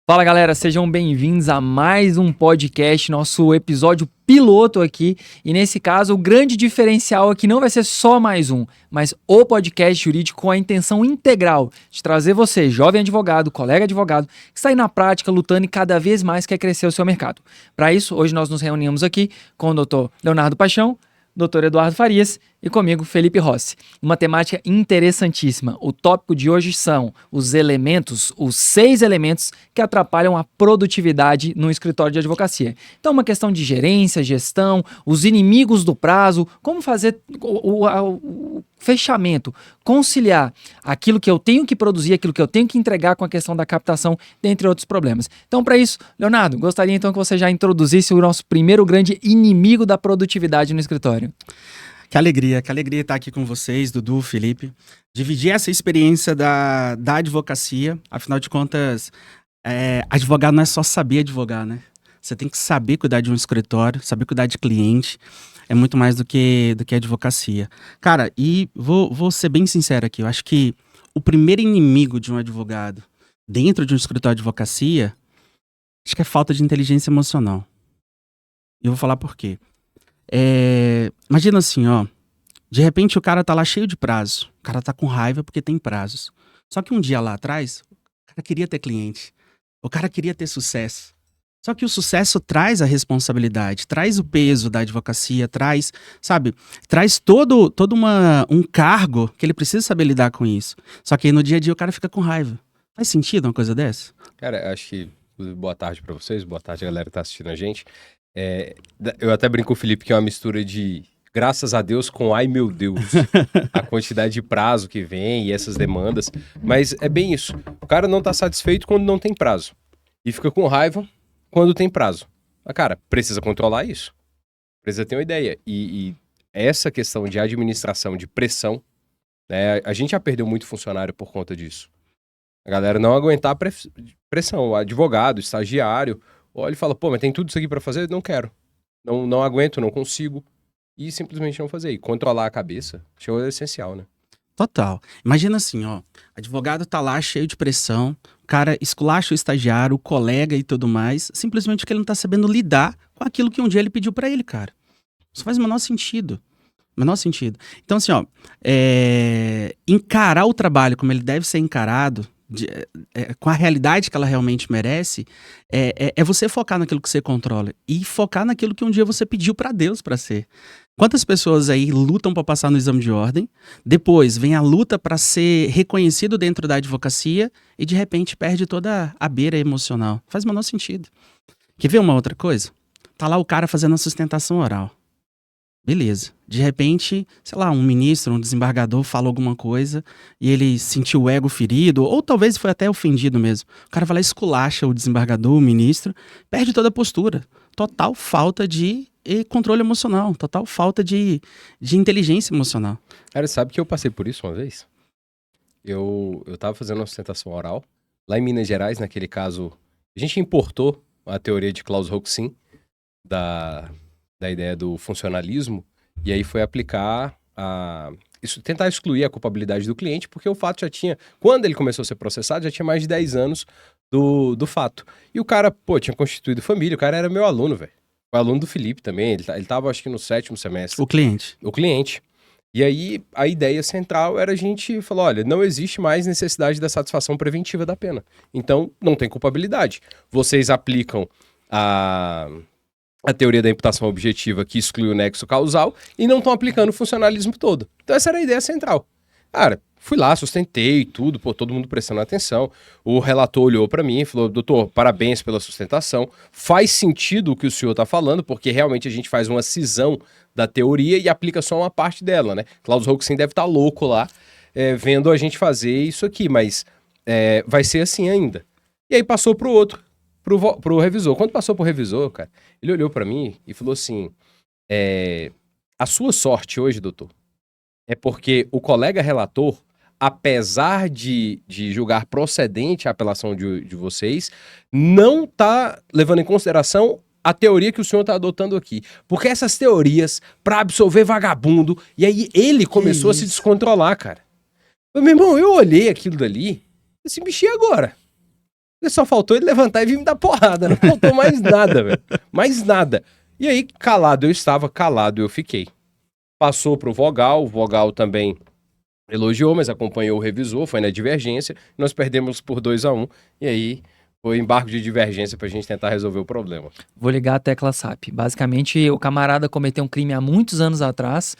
Fala galera, sejam bem-vindos a mais um podcast, nosso episódio piloto aqui. E nesse caso, o grande diferencial aqui não vai ser só mais um, mas o podcast jurídico com a intenção integral de trazer você, jovem advogado, colega advogado, que está aí na prática, lutando e cada vez mais quer crescer o seu mercado. Para isso, hoje nós nos reunimos aqui com o Dr. Leonardo Paixão, Dr. Eduardo Farias e comigo, Felipe Rossi. Uma temática interessantíssima. O tópico de hoje são os 6 elementos que atrapalham a produtividade no escritório de advocacia. Então, uma questão de gerência, gestão, os inimigos do prazo, como fazer o fechamento, conciliar aquilo que eu tenho que produzir, aquilo que eu tenho que entregar com a questão da captação, dentre outros problemas. Então, para isso, Leonardo, gostaria então que você já introduzisse o nosso primeiro grande inimigo da produtividade no escritório. Que alegria estar aqui com vocês, Dudu, Felipe. Dividir essa experiência da advocacia. Afinal de contas, advogado não é só saber advogar, né? Você tem que saber cuidar de um escritório, saber cuidar de cliente. É muito mais do que advocacia. Cara, e vou ser bem sincero aqui. Eu acho que o primeiro inimigo de um advogado dentro de um escritório de advocacia, acho que é falta de inteligência emocional. E eu vou falar por quê. Imagina assim, ó. De repente o cara tá lá cheio de prazo. O cara tá com raiva porque tem prazos. Só que um dia lá atrás, o cara queria ter cliente. O cara queria ter sucesso. Só que o sucesso traz a responsabilidade, traz o peso da advocacia, traz todo um cargo que ele precisa saber lidar com isso. Só que aí no dia a dia o cara fica com raiva. Faz sentido uma coisa dessa? Cara, acho que boa tarde pra vocês, boa tarde a galera que tá assistindo a gente. Eu até brinco com o Felipe que é uma mistura de graças a Deus com ai meu Deus, a quantidade de prazo que vem e essas demandas, mas é bem isso, o cara não tá satisfeito quando não tem prazo e fica com raiva quando tem prazo. Mas cara, precisa controlar isso, precisa ter uma ideia e essa questão de administração, de pressão, né, a gente já perdeu muito funcionário por conta disso. A galera não aguentar pressão, o advogado, estagiário, olha e fala, pô, mas tem tudo isso aqui pra fazer? Não quero. Não aguento, não consigo. E simplesmente não fazer. E controlar a cabeça, acho que é essencial, né? Total. Imagina assim, ó. Advogado tá lá cheio de pressão, o cara esculacha o estagiário, o colega e tudo mais, simplesmente porque ele não tá sabendo lidar com aquilo que um dia ele pediu pra ele, cara. Isso faz o menor sentido. Menor sentido. Então, assim, ó, encarar o trabalho como ele deve ser encarado, com a realidade que ela realmente merece, é você focar naquilo que você controla e focar naquilo que um dia você pediu pra Deus pra ser. Quantas pessoas aí lutam pra passar no exame de ordem, depois vem a luta pra ser reconhecido dentro da advocacia e de repente perde toda a beira emocional. Faz o menor sentido. Quer ver uma outra coisa? Tá lá o cara fazendo a sustentação oral. Beleza. De repente, sei lá, um ministro, um desembargador falou alguma coisa e ele sentiu o ego ferido, ou talvez foi até ofendido mesmo. O cara vai lá e esculacha o desembargador, o ministro, perde toda a postura. Total falta de controle emocional, total falta de inteligência emocional. Cara, sabe que eu passei por isso uma vez? Eu tava fazendo uma sustentação oral, lá em Minas Gerais, naquele caso, a gente importou a teoria de Claus-Roxin, da ideia do funcionalismo, e aí foi aplicar tentar excluir a culpabilidade do cliente, porque o fato já tinha, quando ele começou a ser processado, já tinha mais de 10 anos do fato. E o cara, pô, tinha constituído família, o cara era meu aluno, velho. Foi aluno do Felipe também, ele tava acho que no 7º semestre. O cliente. O cliente. E aí, a ideia central era a gente falar, olha, não existe mais necessidade da satisfação preventiva da pena. Então, não tem culpabilidade. Vocês aplicam a teoria da imputação objetiva que exclui o nexo causal e não estão aplicando o funcionalismo todo. Então essa era a ideia central. Cara, fui lá, sustentei tudo, pô, todo mundo prestando atenção. O relator olhou para mim e falou, doutor, parabéns pela sustentação. Faz sentido o que o senhor está falando, porque realmente a gente faz uma cisão da teoria e aplica só uma parte dela, né? Claus-Roxin deve estar louco lá, vendo a gente fazer isso aqui, mas vai ser assim ainda. E aí passou pro outro. Pro revisor. Quando passou pro revisor, cara, ele olhou pra mim e falou assim, a sua sorte hoje, doutor, é porque o colega relator, apesar de julgar procedente a apelação de vocês, não tá levando em consideração a teoria que o senhor tá adotando aqui. Porque essas teorias, pra absolver vagabundo, e aí ele começou a se descontrolar, cara. Meu irmão, eu olhei aquilo dali, assim, mexi agora. E só faltou ele levantar e vir me dar porrada. Não faltou mais nada, velho. Mais nada. E aí, calado eu estava, calado eu fiquei. Passou pro vogal, o vogal também elogiou, mas acompanhou o revisor, foi na divergência. Nós perdemos por 2-1. E aí, foi embargo de divergência pra gente tentar resolver o problema. Vou ligar a tecla SAP. Basicamente, o camarada cometeu um crime há muitos anos atrás,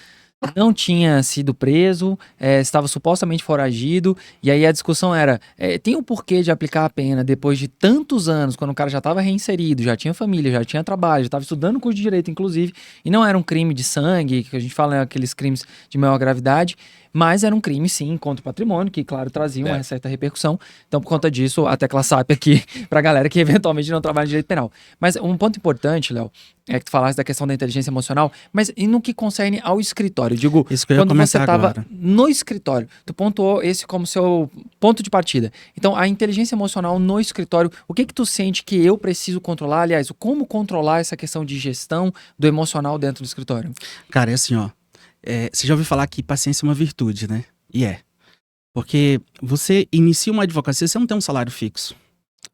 não tinha sido preso, estava supostamente foragido, e aí a discussão era, tem um porquê de aplicar a pena depois de tantos anos, quando o cara já estava reinserido, já tinha família, já tinha trabalho, já estava estudando curso de direito, inclusive, e não era um crime de sangue, que a gente fala aqueles crimes de maior gravidade, mas era um crime, sim, contra o patrimônio, que, claro, trazia uma certa repercussão. Então, por conta disso, a tecla SAP aqui pra galera que eventualmente não trabalha em direito penal. Mas um ponto importante, Léo, é que tu falaste da questão da inteligência emocional, mas e no que concerne ao escritório? Digo, Isso que eu ia quando você comentar estava agora. no escritório, tu pontuou esse como seu ponto de partida. Então, a inteligência emocional no escritório, o que tu sente que eu preciso controlar? Aliás, como controlar essa questão de gestão do emocional dentro do escritório? Cara, é assim, ó. Você já ouviu falar que paciência é uma virtude, né? E é. Porque você inicia uma advocacia, você não tem um salário fixo.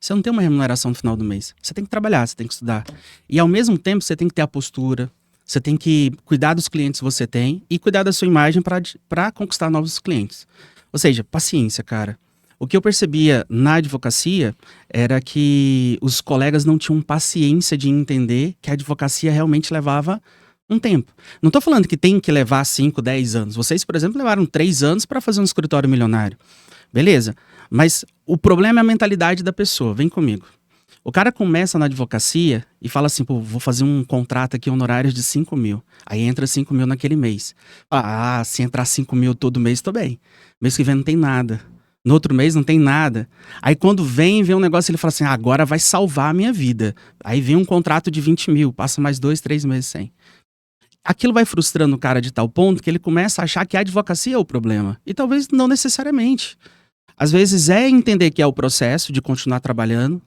Você não tem uma remuneração no final do mês. Você tem que trabalhar, você tem que estudar. E ao mesmo tempo, você tem que ter a postura, você tem que cuidar dos clientes que você tem e cuidar da sua imagem para conquistar novos clientes. Ou seja, paciência, cara. O que eu percebia na advocacia era que os colegas não tinham paciência de entender que a advocacia realmente levava um tempo. Não estou falando que tem que levar 5, 10 anos. Vocês, por exemplo, levaram 3 anos para fazer um escritório milionário. Beleza. Mas o problema é a mentalidade da pessoa. Vem comigo. O cara começa na advocacia e fala assim, pô, vou fazer um contrato aqui, honorários de 5 mil. Aí entra 5 mil naquele mês. Se entrar 5 mil todo mês, tô bem. Mês que vem não tem nada. No outro mês não tem nada. Aí quando vem um negócio, ele fala assim, agora vai salvar a minha vida. Aí vem um contrato de 20 mil, passa mais 2, 3 meses sem. Aquilo vai frustrando o cara de tal ponto que ele começa a achar que a advocacia é o problema. E talvez não necessariamente. Às vezes é entender que é o processo de continuar trabalhando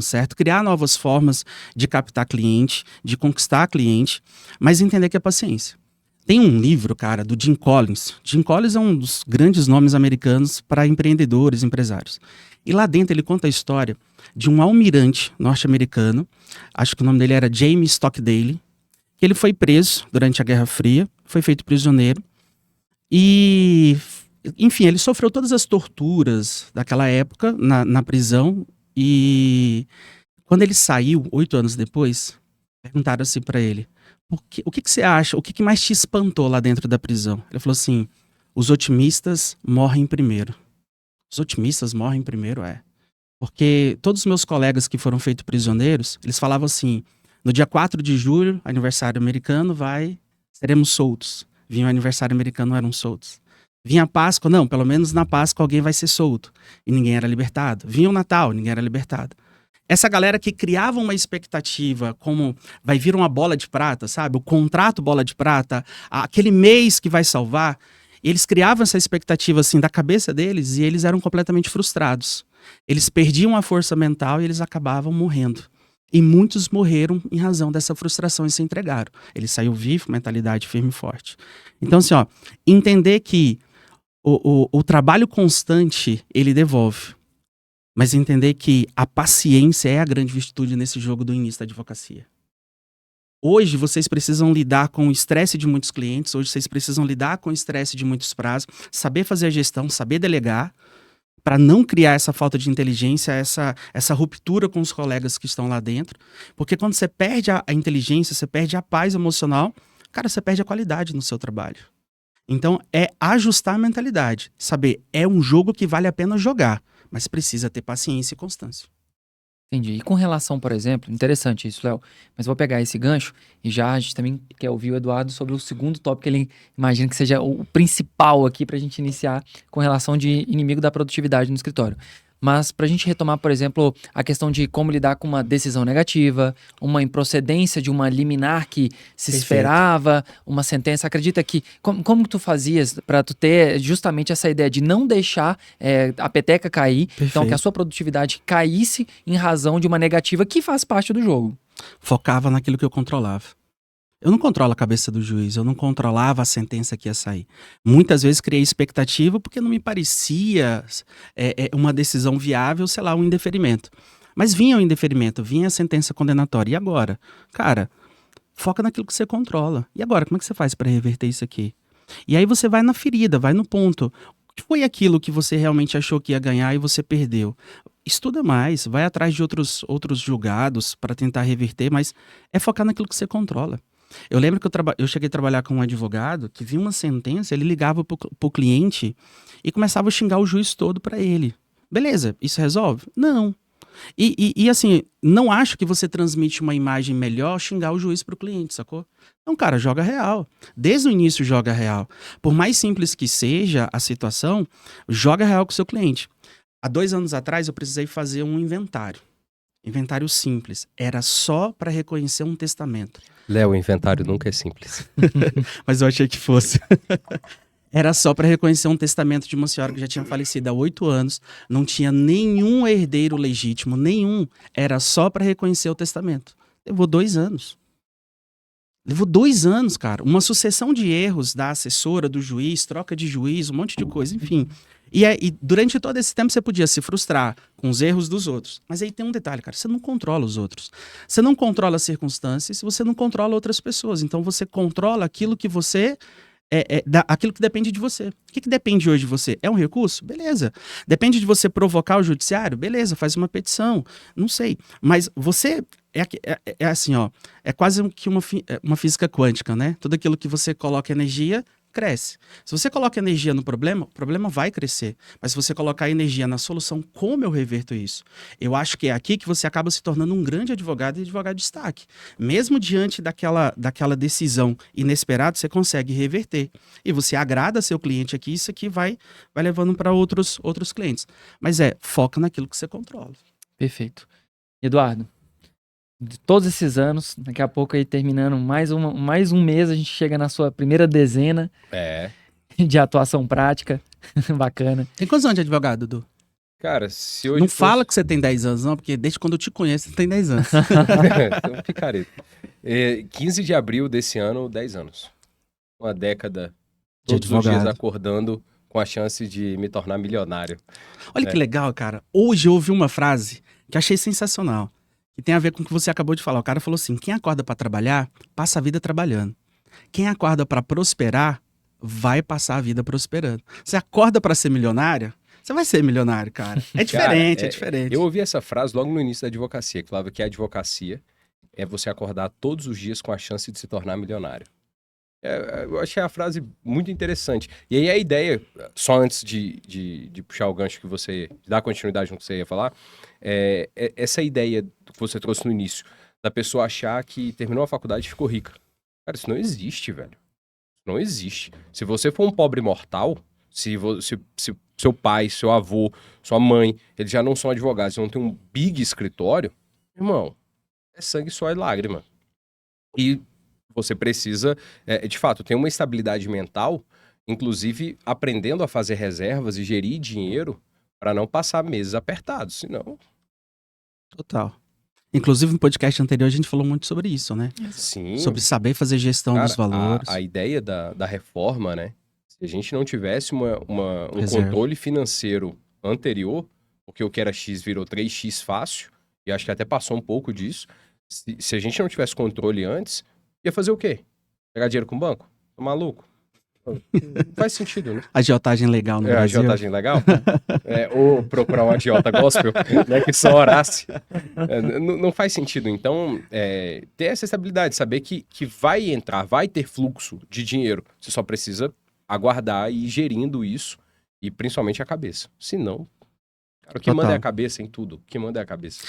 certo, criar novas formas de captar cliente, de conquistar cliente, mas entender que é paciência. Tem um livro, cara, do Jim Collins. Jim Collins é um dos grandes nomes americanos para empreendedores, empresários. E lá dentro ele conta a história de um almirante norte-americano, acho que o nome dele era James Stockdale, que ele foi preso durante a Guerra Fria, foi feito prisioneiro e, enfim, ele sofreu todas as torturas daquela época na prisão e quando ele saiu, 8 anos depois, perguntaram assim pra ele, o que você acha, o que mais te espantou lá dentro da prisão? Ele falou assim, os otimistas morrem primeiro. Os otimistas morrem primeiro, porque todos os meus colegas que foram feitos prisioneiros, eles falavam assim, no dia 4 de julho, aniversário americano, seremos soltos. Vinha o aniversário americano, não eram soltos. Vinha a Páscoa, não, pelo menos na Páscoa alguém vai ser solto. E ninguém era libertado. Vinha o Natal, ninguém era libertado. Essa galera que criava uma expectativa como vai vir uma bola de prata, sabe? O contrato bola de prata, aquele mês que vai salvar, eles criavam essa expectativa assim da cabeça deles e eles eram completamente frustrados. Eles perdiam a força mental e eles acabavam morrendo. E muitos morreram em razão dessa frustração e se entregaram. Ele saiu vivo, mentalidade firme e forte. Então, assim, entender que o trabalho constante, ele devolve. Mas entender que a paciência é a grande virtude nesse jogo do início da advocacia. Hoje, vocês precisam lidar com o estresse de muitos clientes, hoje vocês precisam lidar com o estresse de muitos prazos, saber fazer a gestão, saber delegar, para não criar essa falta de inteligência, essa ruptura com os colegas que estão lá dentro. Porque quando você perde a inteligência, você perde a paz emocional, cara, você perde a qualidade no seu trabalho. Então, é ajustar a mentalidade. Saber, é um jogo que vale a pena jogar, mas precisa ter paciência e constância. Entendi. E com relação, por exemplo, interessante isso, Léo, mas vou pegar esse gancho e já a gente também quer ouvir o Eduardo sobre o segundo tópico que ele imagina que seja o principal aqui para a gente iniciar com relação de inimigo da produtividade no escritório. Mas para a gente retomar, por exemplo, a questão de como lidar com uma decisão negativa, uma improcedência de uma liminar que se esperava, uma sentença. Acredita que... Como tu fazias para tu ter justamente essa ideia de não deixar a peteca cair, então que a sua produtividade caísse em razão de uma negativa que faz parte do jogo? Focava naquilo que eu controlava. Eu não controlo a cabeça do juiz, eu não controlava a sentença que ia sair. Muitas vezes criei expectativa porque não me parecia uma decisão viável, sei lá, um indeferimento. Mas vinha o indeferimento, vinha a sentença condenatória. E agora? Cara, foca naquilo que você controla. E agora, como é que você faz para reverter isso aqui? E aí você vai na ferida, vai no ponto. O que foi aquilo que você realmente achou que ia ganhar e você perdeu? Estuda mais, vai atrás de outros julgados para tentar reverter, mas é focar naquilo que você controla. Eu lembro que eu cheguei a trabalhar com um advogado que via uma sentença, ele ligava pro cliente e começava a xingar o juiz todo para ele. Beleza, isso resolve? Não. E assim, não acho que você transmite uma imagem melhor xingar o juiz pro cliente, sacou? Então, cara, joga real. Desde o início, joga real. Por mais simples que seja a situação, joga real com o seu cliente. Há 2 anos atrás, eu precisei fazer um inventário. Inventário simples. Era só para reconhecer um testamento. Léo, o inventário nunca é simples. Mas eu achei que fosse. Era só para reconhecer um testamento de uma senhora que já tinha falecido há 8 anos, não tinha nenhum herdeiro legítimo, nenhum. Era só para reconhecer o testamento. Levou 2 anos. Levou 2 anos, cara. Uma sucessão de erros da assessora, do juiz, troca de juiz, um monte de coisa, enfim. E durante todo esse tempo você podia se frustrar com os erros dos outros. Mas aí tem um detalhe, cara. Você não controla os outros. Você não controla as circunstâncias, você não controla outras pessoas. Então você controla aquilo que você... aquilo que depende de você. O que depende hoje de você? É um recurso? Beleza. Depende de você provocar o judiciário? Beleza, faz uma petição. Não sei. Mas você... É assim, ó. É quase que uma física quântica, né? Tudo aquilo que você coloca energia... cresce. Se você coloca energia no problema, o problema vai crescer. Mas se você colocar energia na solução, como eu reverto isso? Eu acho que é aqui que você acaba se tornando um grande advogado e advogado de destaque. Mesmo diante daquela decisão inesperada, você consegue reverter. E você agrada seu cliente aqui, isso aqui vai levando para outros clientes. Mas foca naquilo que você controla. Perfeito. Eduardo, de todos esses anos, daqui a pouco aí terminando mais um mês, a gente chega na sua primeira dezena de atuação prática. Bacana. Tem quantos anos de advogado, Dudu? Cara, se hoje não fala que você tem 10 anos, não, porque desde quando eu te conheço, você tem 10 anos. Então, picareta. 15 de abril desse ano, 10 anos. Uma década, todos os dias acordando com a chance de me tornar milionário. Olha que legal, cara. Hoje eu ouvi uma frase que achei sensacional. Que tem a ver com o que você acabou de falar. O cara falou assim: quem acorda para trabalhar, passa a vida trabalhando. Quem acorda para prosperar, vai passar a vida prosperando. Você acorda para ser milionário, você vai ser milionário, cara. É diferente, é diferente. Eu ouvi essa frase logo no início da advocacia, que falava que a advocacia é você acordar todos os dias com a chance de se tornar milionário. Eu achei a frase muito interessante. E aí a ideia, só antes de puxar o gancho que você, de dar continuidade no que você ia falar, essa ideia que você trouxe no início, da pessoa achar que terminou a faculdade e ficou rica. Cara, isso não existe, velho. Isso não existe. Se você for um pobre mortal, se seu pai, seu avô, sua mãe, eles já não são advogados, não tem um big escritório, irmão, é sangue, suor e lágrima. E você precisa, de fato, ter uma estabilidade mental, inclusive aprendendo a fazer reservas e gerir dinheiro para não passar meses apertados, senão... Total. Inclusive no podcast anterior a gente falou muito sobre isso, né? Sim. Sobre saber fazer gestão dos valores. A ideia da reforma, né? Se a gente não tivesse um controle financeiro anterior, porque o que era X virou 3X fácil, e acho que até passou um pouco disso, se a gente não tivesse controle antes... ia fazer o quê? Pegar dinheiro com o banco? Tô maluco? Não faz sentido, né? Agiotagem legal no Brasil. Agiotagem legal? Ou procurar um agiota gospel, né, que só orasse. Não faz sentido. Então, ter essa estabilidade, saber que vai entrar, vai ter fluxo de dinheiro. Você só precisa aguardar e ir gerindo isso, e principalmente a cabeça. Senão... o que manda é a cabeça em tudo. O que manda é a cabeça.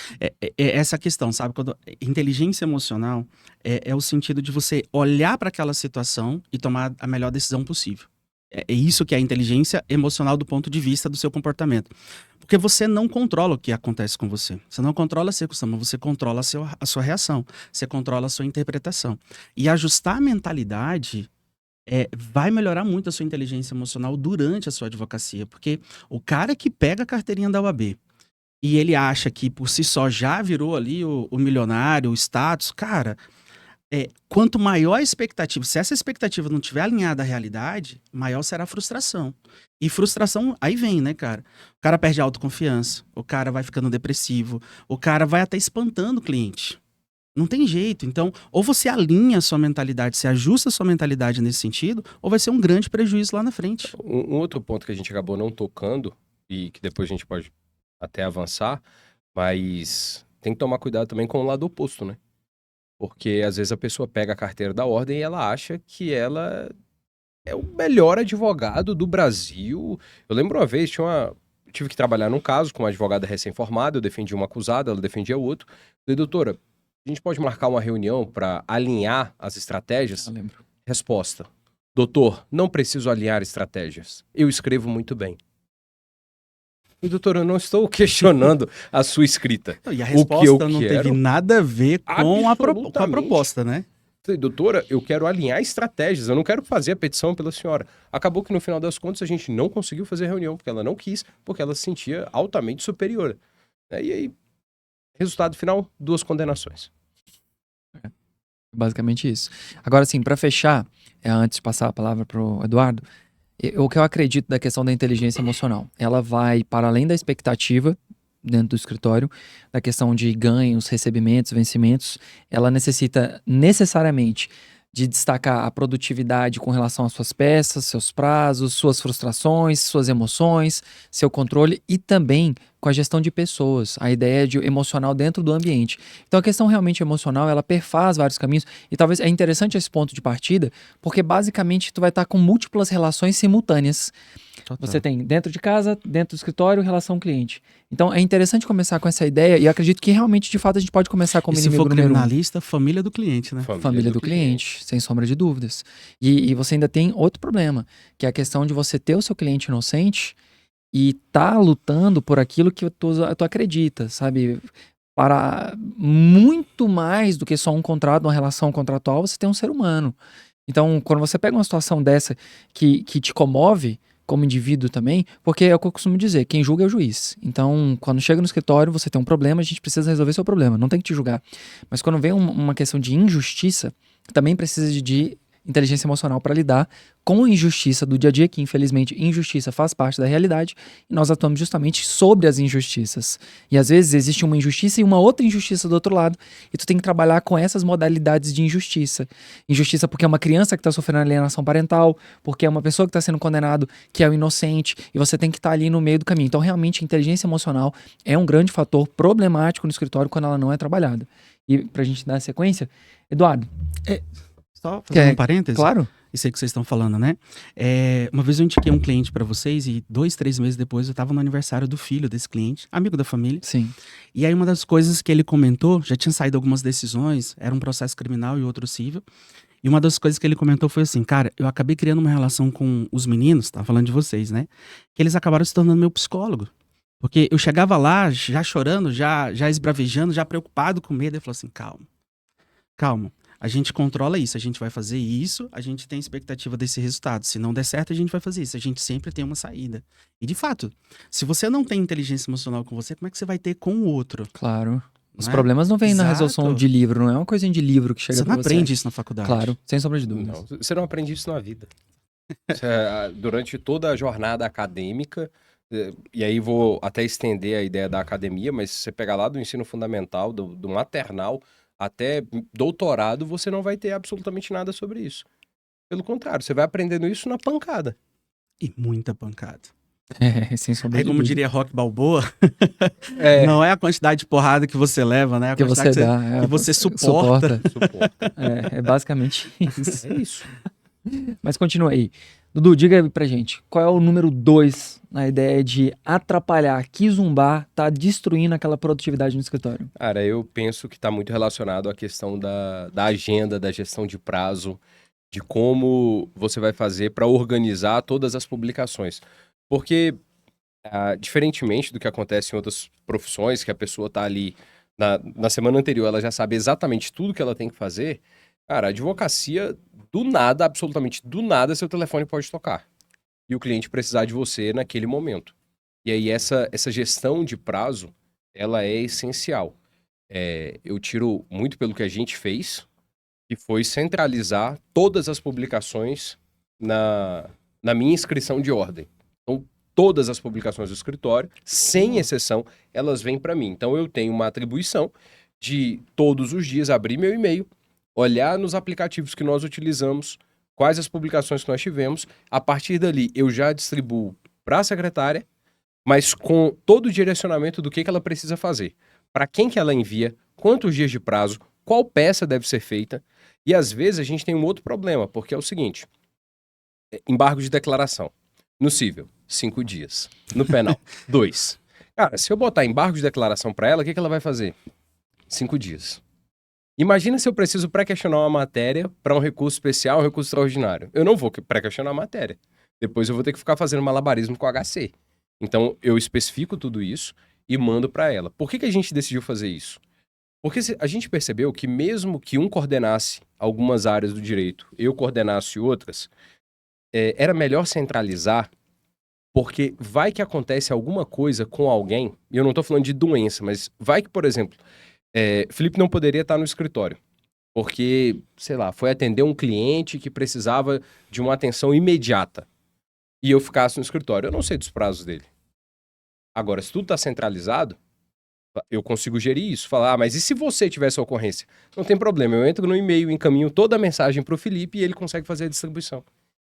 Essa questão, sabe? Inteligência emocional é o sentido de você olhar para aquela situação e tomar a melhor decisão possível. É isso que é a inteligência emocional do ponto de vista do seu comportamento. Porque você não controla o que acontece com você. Você não controla a circunstância, mas você controla a sua reação. Você controla a sua interpretação. E ajustar a mentalidade... vai melhorar muito a sua inteligência emocional durante a sua advocacia, porque o cara que pega a carteirinha da OAB e ele acha que por si só já virou ali o milionário, o status, cara, Quanto maior a expectativa, se essa expectativa não tiver alinhada à realidade, maior será a frustração. E frustração, aí vem, né, cara? O cara perde a autoconfiança, o cara vai ficando depressivo, o cara vai até espantando o cliente. Não tem jeito. Então, ou você alinha a sua mentalidade, você ajusta a sua mentalidade nesse sentido, ou vai ser um grande prejuízo lá na frente. Um outro ponto que a gente acabou não tocando, e que depois a gente pode até avançar, mas tem que tomar cuidado também com o lado oposto, né? Porque às vezes a pessoa pega a carteira da ordem e ela acha que ela é o melhor advogado do Brasil. Eu lembro uma vez, tive que trabalhar num caso com uma advogada recém-formada, eu defendi uma acusada, ela defendia outro. Eu falei, doutora, a gente pode marcar uma reunião para alinhar as estratégias? Eu lembro. Resposta, doutor, não preciso alinhar estratégias. Eu escrevo muito bem. E, doutor, eu não estou questionando a sua escrita. E a O que resposta eu não quero- teve nada a ver com a Absolutamente. proposta, né? Falei, doutora, eu quero alinhar estratégias, eu não quero fazer a petição pela senhora. Acabou que no final das contas a gente não conseguiu fazer a reunião, porque ela não quis, porque ela se sentia altamente superior. E aí, resultado final, 2 condenações. Basicamente isso. Agora, assim, para fechar, antes de passar a palavra pro Eduardo, o que eu acredito da questão da inteligência emocional, ela vai para além da expectativa dentro do escritório, da questão de ganhos, recebimentos, vencimentos, ela necessita necessariamente de destacar a produtividade com relação às suas peças, seus prazos, suas frustrações, suas emoções, seu controle e também com a gestão de pessoas, a ideia de emocional dentro do ambiente. Então a questão realmente emocional, ela perfaz vários caminhos e talvez é interessante esse ponto de partida, porque basicamente tu vai estar com múltiplas relações simultâneas. Total. Você tem dentro de casa, dentro do escritório, relação cliente. Então é interessante começar com essa ideia e eu acredito que realmente, de fato, a gente pode começar como E se inimigo for número 1. criminalista, família do cliente, né? Família do cliente, sem sombra de dúvidas. E você ainda tem outro problema, que é a questão de você ter o seu cliente inocente e tá lutando por aquilo que tu acredita, sabe? Para muito mais do que só um contrato, uma relação contratual, você tem um ser humano. Então, quando você pega uma situação dessa que te comove, como indivíduo também, porque é o que eu costumo dizer, quem julga é o juiz. Então, quando chega no escritório, você tem um problema, a gente precisa resolver seu problema, não tem que te julgar. Mas quando vem uma questão de injustiça, também precisa de inteligência emocional para lidar com a injustiça do dia a dia, que infelizmente injustiça faz parte da realidade, e nós atuamos justamente sobre as injustiças. E às vezes existe uma injustiça e uma outra injustiça do outro lado, e tu tem que trabalhar com essas modalidades de injustiça. Injustiça porque é uma criança que está sofrendo alienação parental, porque é uma pessoa que está sendo condenado que é o inocente, e você tem que estar ali no meio do caminho. Então realmente a inteligência emocional é um grande fator problemático no escritório quando ela não é trabalhada. E pra gente dar sequência, Eduardo, Só fazer um parêntese. claro. Isso aí que vocês estão falando, né? Uma vez eu indiquei um cliente pra vocês e 2, 3 meses depois eu tava no aniversário do filho desse cliente, amigo da família. Sim. E aí uma das coisas que ele comentou, já tinha saído algumas decisões, era um processo criminal e outro civil. E uma das coisas que ele comentou foi assim, cara, eu acabei criando uma relação com os meninos, tá falando de vocês, né? Que eles acabaram se tornando meu psicólogo. Porque eu chegava lá já chorando, já esbravejando, já preocupado, com medo. Ele falou assim, calma. A gente controla isso, a gente vai fazer isso, a gente tem expectativa desse resultado. Se não der certo, a gente vai fazer isso. A gente sempre tem uma saída. E de fato, se você não tem inteligência emocional com você, como é que você vai ter com o outro? Claro. Os Não é? problemas não vêm na Exato. resolução de livro, não é uma coisinha de livro que chega Você pra não aprende isso na faculdade. Claro, sem sombra de dúvidas. Não, você não aprende isso na vida. Durante toda a jornada acadêmica, e aí vou até estender a ideia da academia, mas se você pegar lá do ensino fundamental, do maternal até doutorado, você não vai ter absolutamente nada sobre isso. Pelo contrário, você vai aprendendo isso na pancada. E muita pancada. Sem sombra Aí, de como dúvida. diria Rock Balboa, É, não é a quantidade de porrada que você leva, né? É a Que quantidade você dá. que você suporta. suporta. É basicamente isso. É isso. Mas continua aí. Dudu, diga aí pra gente, qual é o número 2 na ideia de atrapalhar, que zumbar tá destruindo aquela produtividade no escritório? Cara, eu penso que está muito relacionado à questão da agenda, da gestão de prazo, de como você vai fazer para organizar todas as publicações. Porque, diferentemente do que acontece em outras profissões, que a pessoa está ali na semana anterior, ela já sabe exatamente tudo que ela tem que fazer, cara, a advocacia, do nada, absolutamente do nada, seu telefone pode tocar. E o cliente precisar de você naquele momento. E aí essa gestão de prazo, ela é essencial. Eu tiro muito pelo que a gente fez, que foi centralizar todas as publicações na minha inscrição de ordem. Então, todas as publicações do escritório, sem exceção, elas vêm para mim. Então, eu tenho uma atribuição de todos os dias abrir meu e-mail, olhar nos aplicativos que nós utilizamos, quais as publicações que nós tivemos. A partir dali, eu já distribuo para a secretária, mas com todo o direcionamento do que ela precisa fazer. Para quem que ela envia, quantos dias de prazo, qual peça deve ser feita. E às vezes a gente tem um outro problema, porque é o seguinte: embargo de declaração. No cível, 5 dias. No penal, 2. Cara, se eu botar embargo de declaração para ela, o que ela vai fazer? 5 dias. Imagina se eu preciso pré-questionar uma matéria para um recurso especial, um recurso extraordinário. Eu não vou pré-questionar a matéria. Depois eu vou ter que ficar fazendo malabarismo com o HC. Então, eu especifico tudo isso e mando para ela. Por que a gente decidiu fazer isso? Porque a gente percebeu que mesmo que um coordenasse algumas áreas do direito, eu coordenasse outras, era melhor centralizar, porque vai que acontece alguma coisa com alguém, e eu não estou falando de doença, mas vai que, por exemplo, Felipe não poderia estar no escritório, porque, sei lá, foi atender um cliente que precisava de uma atenção imediata, e eu ficasse no escritório. Eu não sei dos prazos dele. Agora, se tudo está centralizado, eu consigo gerir isso. Falar, mas e se você tivesse a ocorrência? Não tem problema, eu entro no e-mail, encaminho toda a mensagem para o Felipe e ele consegue fazer a distribuição.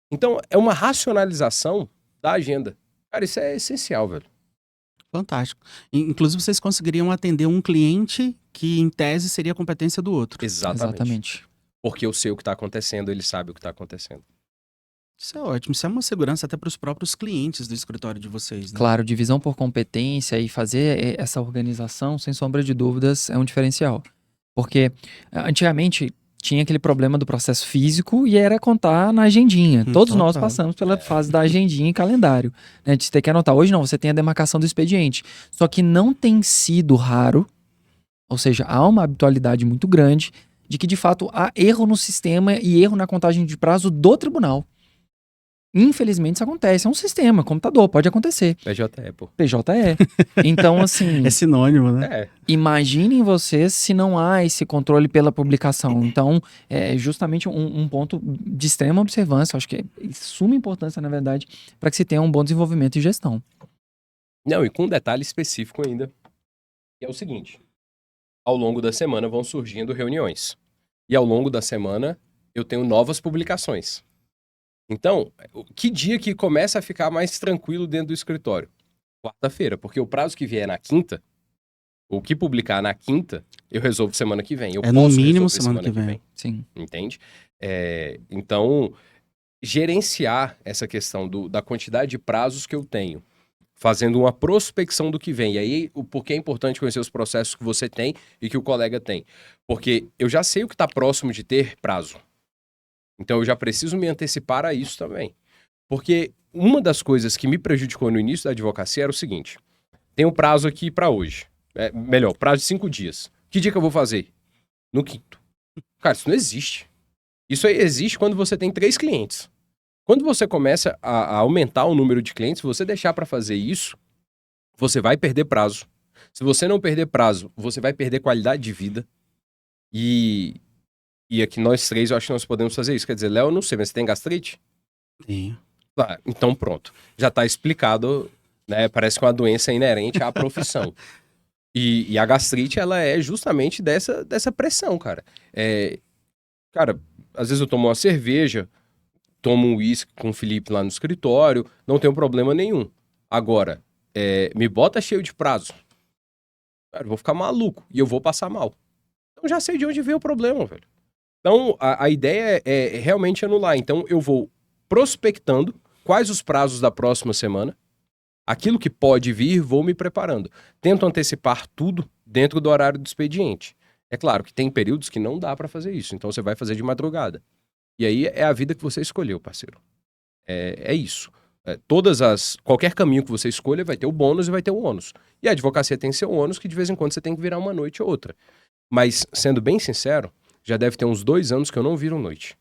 Então, é uma racionalização da agenda. Cara, isso é essencial, velho. Fantástico. Inclusive, vocês conseguiriam atender um cliente que, em tese, seria competência do outro. Exatamente. Porque eu sei o que está acontecendo, ele sabe o que está acontecendo. Isso é ótimo. Isso é uma segurança até para os próprios clientes do escritório de vocês, né? Claro, divisão por competência e fazer essa organização, sem sombra de dúvidas, é um diferencial. Porque antigamente tinha aquele problema do processo físico e era contar na agendinha. Todos nós passamos pela fase da agendinha e calendário, né? De você ter que anotar. Hoje não, você tem a demarcação do expediente. Só que não tem sido raro, ou seja, há uma habitualidade muito grande de que, de fato, há erro no sistema e erro na contagem de prazo do tribunal. Infelizmente isso acontece, é um sistema, computador, pode acontecer. PJE, pô. PJE. Então, assim... É sinônimo, né? Imaginem vocês se não há esse controle pela publicação. Então, é justamente um ponto de extrema observância, acho que é de suma importância, na verdade, para que se tenha um bom desenvolvimento e gestão. Não, e com um detalhe específico ainda, que é o seguinte: ao longo da semana vão surgindo reuniões. E ao longo da semana eu tenho novas publicações. Então, que dia que começa a ficar mais tranquilo dentro do escritório? Quarta-feira, porque o prazo que vier na quinta, o que publicar na quinta, eu resolvo semana que vem. Eu no posso mínimo resolver semana que vem. Sim. Entende? Então, gerenciar essa questão da quantidade de prazos que eu tenho, fazendo uma prospecção do que vem. E aí, por que é importante conhecer os processos que você tem e que o colega tem? Porque eu já sei o que está próximo de ter prazo. Então, eu já preciso me antecipar a isso também. Porque uma das coisas que me prejudicou no início da advocacia era o seguinte: tem um prazo aqui para hoje. Melhor, prazo de 5 dias. Que dia que eu vou fazer? No quinto. Cara, isso não existe. Isso aí existe quando você tem 3 clientes. Quando você começa a aumentar o número de clientes, se você deixar para fazer isso, você vai perder prazo. Se você não perder prazo, você vai perder qualidade de vida. E aqui nós 3, eu acho que nós podemos fazer isso. Quer dizer, Léo, eu não sei, mas você tem gastrite? Tenho. Ah, então pronto. Já está explicado, né? Parece que é uma doença inerente à profissão. E a gastrite, ela é justamente dessa pressão, cara. Cara, às vezes eu tomo uma cerveja, tomo um uísque com o Felipe lá no escritório, não tenho problema nenhum. Agora, me bota cheio de prazo. Cara, eu vou ficar maluco e eu vou passar mal. Então já sei de onde veio o problema, velho. Então, a ideia é realmente anular. Então, eu vou prospectando quais os prazos da próxima semana. Aquilo que pode vir, vou me preparando. Tento antecipar tudo dentro do horário do expediente. É claro que tem períodos que não dá para fazer isso. Então, você vai fazer de madrugada. E aí, é a vida que você escolheu, parceiro. É isso. Qualquer caminho que você escolha vai ter o bônus e vai ter o ônus. E a advocacia tem seu ônus, que de vez em quando você tem que virar uma noite ou outra. Mas, sendo bem sincero, já deve ter uns 2 anos que eu não viro noite.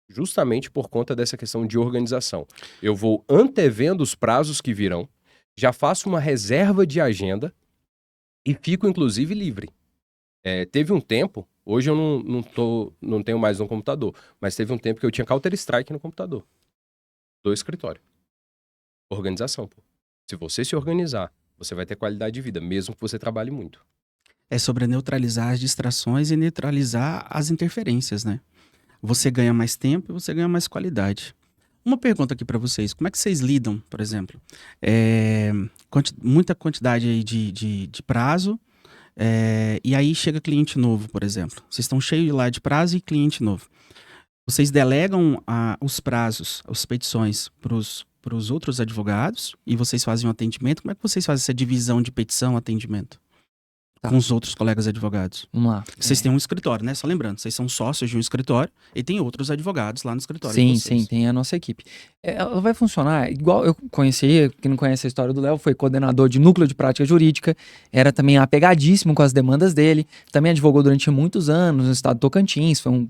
Justamente por conta dessa questão de organização. Eu vou antevendo os prazos que virão, já faço uma reserva de agenda e fico, inclusive, livre. Teve um tempo, hoje eu não tenho mais um computador, mas teve um tempo que eu tinha Counter-Strike no computador, do escritório. Organização, pô. Se você se organizar, você vai ter qualidade de vida, mesmo que você trabalhe muito. É sobre neutralizar as distrações e neutralizar as interferências, né? Você ganha mais tempo e você ganha mais qualidade. Uma pergunta aqui para vocês. Como é que vocês lidam, por exemplo? Muita quantidade aí de prazo, e aí chega cliente novo, por exemplo. Vocês estão cheios lá de prazo e cliente novo. Vocês delegam os prazos, as petições para os outros advogados e vocês fazem um atendimento. Como é que vocês fazem essa divisão de petição, atendimento? Tá. Com os outros colegas advogados. Vamos lá. Vocês têm um escritório, né? Só lembrando, vocês são sócios de um escritório e tem outros advogados lá no escritório de Sim, vocês. sim, tem a nossa equipe. Ela vai funcionar igual eu conheci, quem não conhece a história do Léo, foi coordenador de núcleo de prática jurídica, era também apegadíssimo com as demandas dele, também advogou durante muitos anos no estado do Tocantins, foi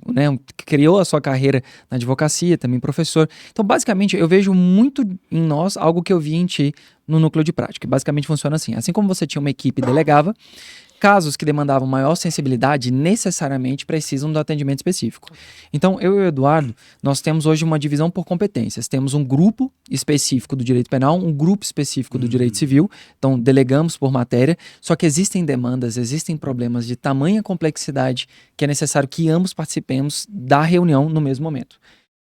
criou a sua carreira na advocacia, também professor. Então, basicamente, eu vejo muito em nós algo que eu vi em ti no núcleo de prática. Basicamente funciona assim como você tinha uma equipe e delegava, casos que demandavam maior sensibilidade necessariamente precisam do atendimento específico. Então, eu e o Eduardo, nós temos hoje uma divisão por competências. Temos um grupo específico do direito penal, um grupo específico do direito civil. Então, delegamos por matéria. Só que existem demandas, existem problemas de tamanha complexidade que é necessário que ambos participemos da reunião no mesmo momento.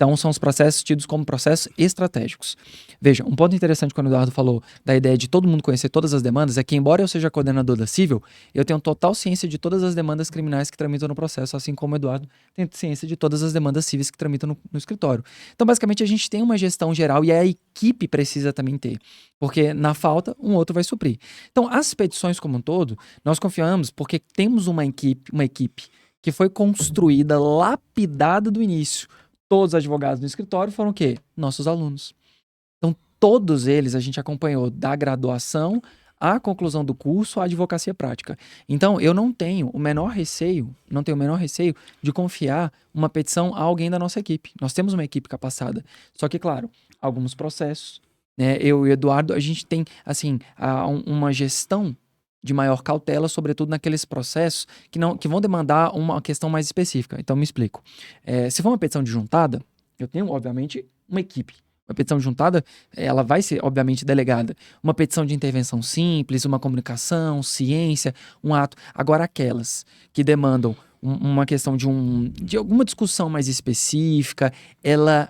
Então, são os processos tidos como processos estratégicos. Veja, um ponto interessante quando o Eduardo falou da ideia de todo mundo conhecer todas as demandas é que, embora eu seja coordenador da Civil, eu tenho total ciência de todas as demandas criminais que tramitam no processo, assim como o Eduardo tem ciência de todas as demandas cíveis que tramitam no escritório. Então, basicamente, a gente tem uma gestão geral e a equipe precisa também ter, porque na falta, um outro vai suprir. Então, as petições como um todo, nós confiamos porque temos uma equipe que foi construída, lapidada do início. Todos os advogados do escritório foram o quê? Nossos alunos. Então, todos eles a gente acompanhou da graduação à conclusão do curso, à advocacia prática. Então, eu não tenho o menor receio de confiar uma petição a alguém da nossa equipe. Nós temos uma equipe capacitada. Só que, claro, alguns processos, né? Eu e o Eduardo, a gente tem, assim, uma gestão de maior cautela, sobretudo naqueles processos que vão demandar uma questão mais específica. Então, me explico. Se for uma petição de juntada, eu tenho, obviamente, uma equipe. Uma petição de juntada, ela vai ser, obviamente, delegada. Uma petição de intervenção simples, uma comunicação, ciência, um ato. Agora, aquelas que demandam uma questão de alguma discussão mais específica,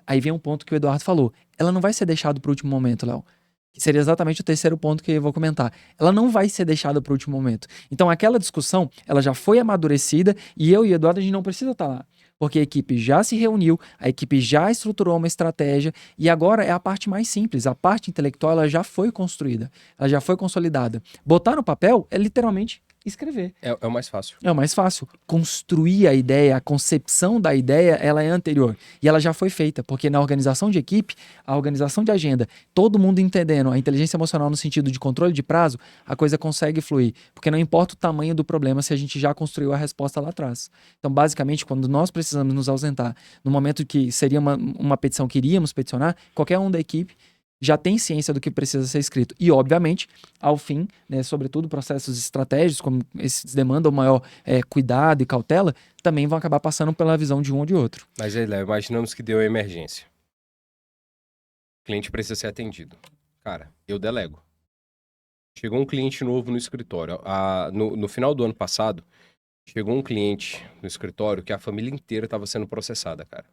aí vem um ponto que o Eduardo falou. Ela não vai ser deixada para o último momento, Léo. Que seria exatamente o terceiro ponto que eu vou comentar. Ela não vai ser deixada para o último momento. Então, aquela discussão, ela já foi amadurecida e eu e o Eduardo, a gente não precisa estar lá. Porque a equipe já se reuniu, a equipe já estruturou uma estratégia e agora é a parte mais simples. A parte intelectual, ela já foi construída, ela já foi consolidada. Botar no papel é literalmente escrever. É o mais fácil. É o mais fácil. Construir a ideia, a concepção da ideia, ela é anterior. E ela já foi feita, porque na organização de equipe, a organização de agenda, todo mundo entendendo a inteligência emocional no sentido de controle de prazo, a coisa consegue fluir. Porque não importa o tamanho do problema se a gente já construiu a resposta lá atrás. Então, basicamente, quando nós precisamos nos ausentar, no momento que seria uma petição que iríamos peticionar, qualquer um da equipe já tem ciência do que precisa ser escrito. E, obviamente, ao fim, né, sobretudo processos estratégicos, como esses demandam maior cuidado e cautela, também vão acabar passando pela visão de um ou de outro. Mas aí, Léo, imaginamos que deu emergência. O cliente precisa ser atendido. Cara, eu delego. Chegou um cliente novo no escritório. No final do ano passado, chegou um cliente no escritório que a família inteira estava sendo processada, cara.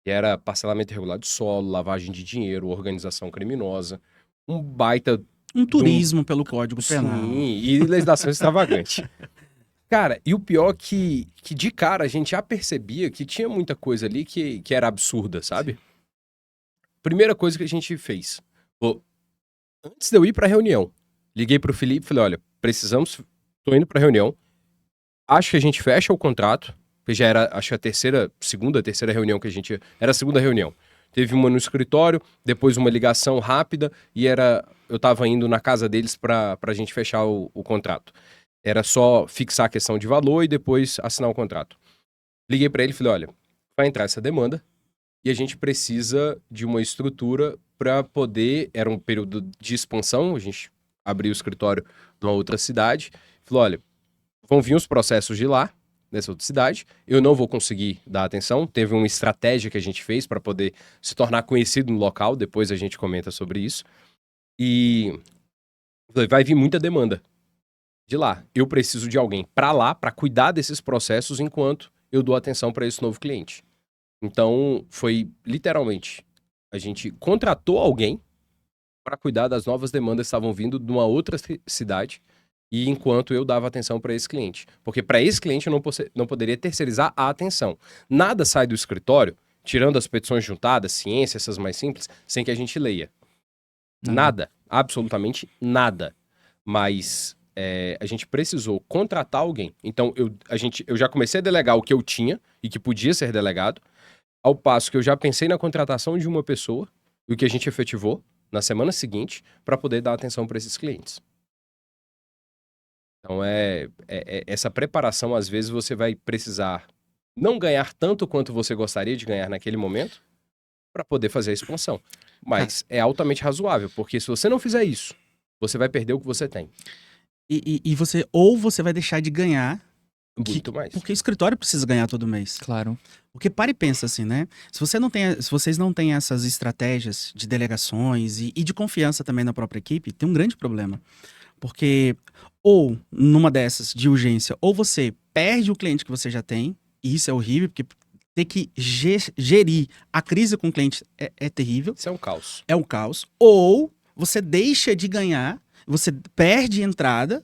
Que era parcelamento irregular de solo, lavagem de dinheiro, organização criminosa, um baita... Um turismo pelo Código Penal. Sim, e legislação extravagante. Cara, e o pior que de cara a gente já percebia que tinha muita coisa ali que era absurda, sabe? Sim. Primeira coisa que a gente fez. Antes de eu ir pra reunião, liguei pro Felipe e falei, olha, tô indo pra reunião, acho que a gente fecha o contrato, porque já era, acho que segunda, terceira reunião que a gente... Era a segunda reunião. Teve uma no escritório, depois uma ligação rápida e eu tava indo na casa deles pra gente fechar o contrato. Era só fixar a questão de valor e depois assinar o contrato. Liguei pra ele e falei, olha, vai entrar essa demanda e a gente precisa de uma estrutura pra poder... Era um período de expansão, a gente abriu o escritório numa outra cidade. Falei, olha, vão vir os processos de lá, nessa outra cidade, eu não vou conseguir dar atenção, teve uma estratégia que a gente fez para poder se tornar conhecido no local, depois a gente comenta sobre isso, e vai vir muita demanda de lá. Eu preciso de alguém para lá, para cuidar desses processos, enquanto eu dou atenção para esse novo cliente. Então, foi literalmente, a gente contratou alguém para cuidar das novas demandas que estavam vindo de uma outra cidade, e enquanto eu dava atenção para esse cliente. Porque para esse cliente eu não poderia terceirizar a atenção. Nada sai do escritório, tirando as petições juntadas, ciência, essas mais simples, sem que a gente leia. Nada, absolutamente nada. Mas a gente precisou contratar alguém. Então eu já comecei a delegar o que eu tinha e que podia ser delegado, ao passo que eu já pensei na contratação de uma pessoa, e o que a gente efetivou na semana seguinte, para poder dar atenção para esses clientes. Então, essa preparação, às vezes, você vai precisar não ganhar tanto quanto você gostaria de ganhar naquele momento para poder fazer a expansão. Mas é altamente razoável, porque se você não fizer isso, você vai perder o que você tem. E você vai deixar de ganhar Muito mais. porque o escritório precisa ganhar todo mês. Claro. Porque para e pensa assim, né? Se vocês não têm essas estratégias de delegações e de confiança também na própria equipe, tem um grande problema. Porque ou numa dessas de urgência, ou você perde o cliente que você já tem, e isso é horrível, porque ter que gerir a crise com o cliente é terrível. Isso é um caos. É um caos. Ou você deixa de ganhar, você perde entrada,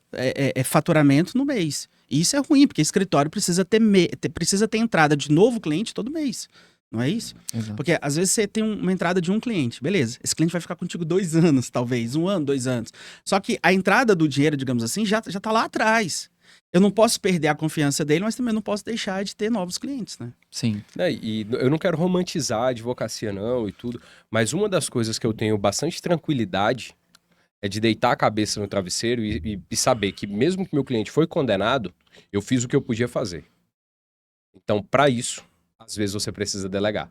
faturamento no mês. E isso é ruim, porque escritório precisa ter entrada de novo cliente todo mês. Não é isso? Exato. Porque às vezes você tem uma entrada de um cliente, beleza. Esse cliente vai ficar contigo 2 anos, talvez, 1 ano, 2 anos. Só que a entrada do dinheiro, digamos assim, já tá lá atrás. Eu não posso perder a confiança dele, mas também não posso deixar de ter novos clientes, né? Sim. E eu não quero romantizar a advocacia, não, e tudo, mas uma das coisas que eu tenho bastante tranquilidade é de deitar a cabeça no travesseiro e saber que mesmo que meu cliente foi condenado, eu fiz o que eu podia fazer. Então, para isso, às vezes você precisa delegar.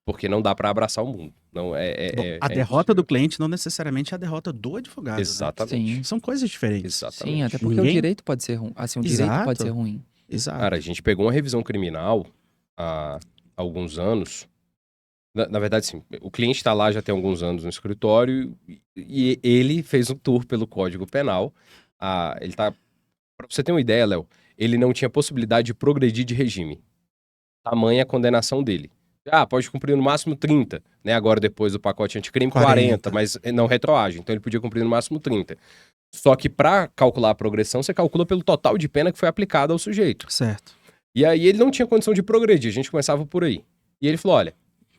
Porque não dá para abraçar o mundo. Não A derrota do cliente não necessariamente é a derrota do advogado. Exatamente. Né? São coisas diferentes. Exatamente. Sim, até porque o direito pode ser ruim. Assim, o direito pode ser ruim. Exato. Cara, a gente pegou uma revisão criminal há alguns anos. Na verdade, sim, o cliente está lá já tem alguns anos no escritório e ele fez um tour pelo Código Penal. Ele tá... Pra você ter uma ideia, Léo, ele não tinha possibilidade de progredir de regime. Tamanha a condenação dele. Pode cumprir no máximo 30, né? Agora, depois do pacote anticrime, 40, mas não retroage. Então, ele podia cumprir no máximo 30. Só que para calcular a progressão, você calcula pelo total de pena que foi aplicada ao sujeito. Certo. E aí, ele não tinha condição de progredir. A gente começava por aí. E ele falou, olha...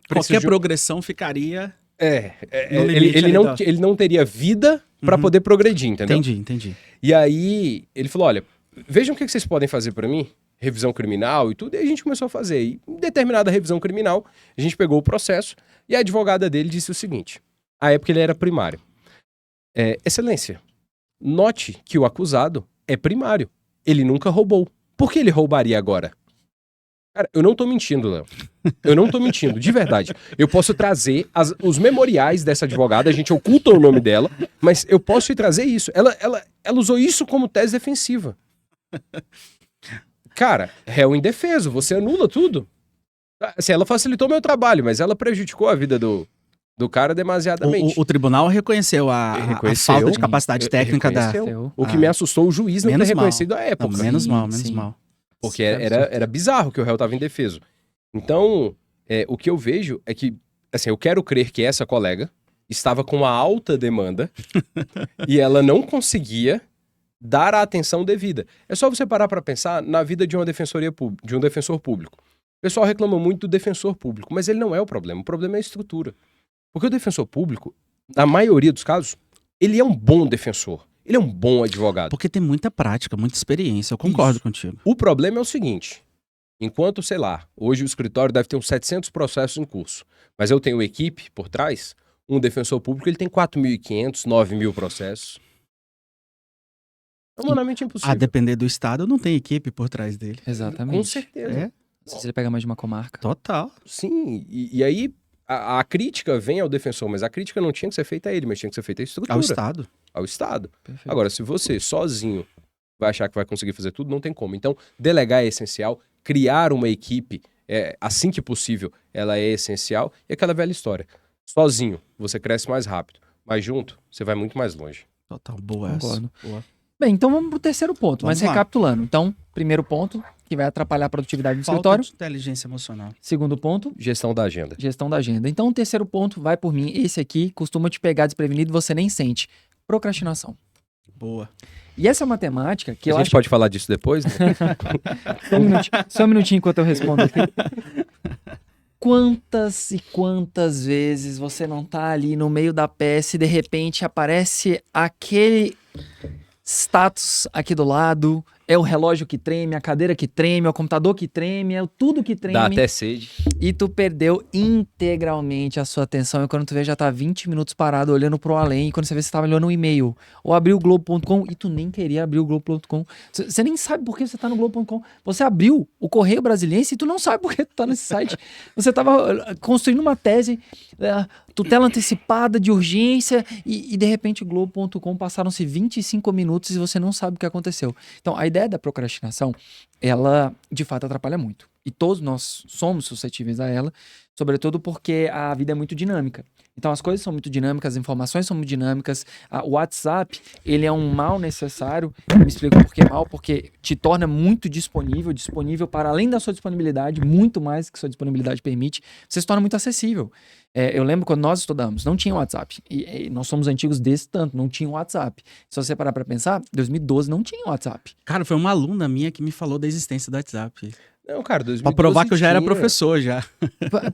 Qualquer progressão ficaria... Ele não teria vida para poder progredir, entendeu? Entendi. E aí, ele falou, olha, vejam o que vocês podem fazer para mim, revisão criminal e tudo, e a gente começou a fazer. E em determinada revisão criminal, a gente pegou o processo e a advogada dele disse o seguinte, à época ele era primário. Excelência, note que o acusado é primário, ele nunca roubou. Por que ele roubaria agora? Cara, eu não tô mentindo, Léo. Eu não tô mentindo, de verdade. Eu posso trazer os memoriais dessa advogada, a gente oculta o nome dela, mas eu posso te trazer isso. Ela usou isso como tese defensiva. Cara, réu indefeso, você anula tudo. Assim, ela facilitou meu trabalho, mas ela prejudicou a vida do cara demasiadamente. O tribunal reconheceu a falta de capacidade técnica da... O que me assustou, o juiz não ter reconhecido à época. Não, menos mal. Porque era bizarro que o réu estava indefeso. Então, o que eu vejo é que, assim, eu quero crer que essa colega estava com uma alta demanda e ela não conseguia dar a atenção devida. É só você parar para pensar na vida de uma defensoria de um defensor público. O pessoal reclama muito do defensor público, mas ele não é o problema é a estrutura. Porque o defensor público, na maioria dos casos, ele é um bom defensor. Ele é um bom advogado. Porque tem muita prática, muita experiência. Eu concordo contigo. O problema é o seguinte. Enquanto, sei lá, hoje o escritório deve ter uns 700 processos em curso. Mas eu tenho equipe por trás. Um defensor público, ele tem 4.500, 9.000 processos. É humanamente impossível. A depender do estado, não tem equipe por trás dele. Exatamente. Com certeza. Se ele pega mais de uma comarca. Total. Sim. E aí, a crítica vem ao defensor. Mas a crítica não tinha que ser feita a ele, mas tinha que ser feita à estrutura. Ao estado. Ao Estado. Perfeito. Agora, se você, sozinho, vai achar que vai conseguir fazer tudo, não tem como. Então, delegar é essencial, criar uma equipe, assim que possível, ela é essencial, e aquela velha história. Sozinho, você cresce mais rápido, mas junto, você vai muito mais longe. Total, boa essa. Concordo. Boa. Bem, então vamos pro terceiro ponto, mas Vamos lá. recapitulando. Então, primeiro ponto, que vai atrapalhar a produtividade do Falta escritório. de inteligência emocional. Segundo ponto, Gestão da agenda. gestão da agenda. Então, o terceiro ponto, vai por mim, esse aqui costuma te pegar desprevenido e você nem sente. Procrastinação. Boa. E essa é uma temática que A eu gente acho... pode falar disso depois, né? Só um minutinho enquanto eu respondo aqui. Quantas e quantas vezes você não tá ali no meio da peça e de repente aparece aquele status aqui do lado, é o relógio que treme, a cadeira que treme, é o computador que treme, é tudo que treme. Dá até sede. E tu perdeu integralmente a sua atenção. E quando tu vê, já tá 20 minutos parado olhando pro além. E quando você vê, você tava olhando um e-mail. Ou abriu o Globo.com e tu nem queria abrir o Globo.com. Você nem sabe por que você tá no Globo.com. Você abriu o Correio Brasiliense e tu não sabe por que tu tá nesse site. Você tava construindo uma tese, tutela antecipada de urgência. E de repente o Globo.com passaram-se 25 minutos e você não sabe o que aconteceu. Então, a ideia da procrastinação, ela de fato atrapalha muito. E todos nós somos suscetíveis a ela, sobretudo porque a vida é muito dinâmica. Então as coisas são muito dinâmicas, as informações são muito dinâmicas. O WhatsApp, ele é um mal necessário. Eu me explico por que mal, porque te torna muito disponível para além da sua disponibilidade, muito mais que sua disponibilidade permite, você se torna muito acessível. Eu lembro quando nós estudamos, não tinha WhatsApp. E nós somos antigos desse tanto, não tinha WhatsApp. Se você parar pra pensar, 2012 não tinha WhatsApp. Cara, foi uma aluna minha que me falou da existência do WhatsApp. Não, cara, 2012 Pra provar que eu já era tinha, professor já.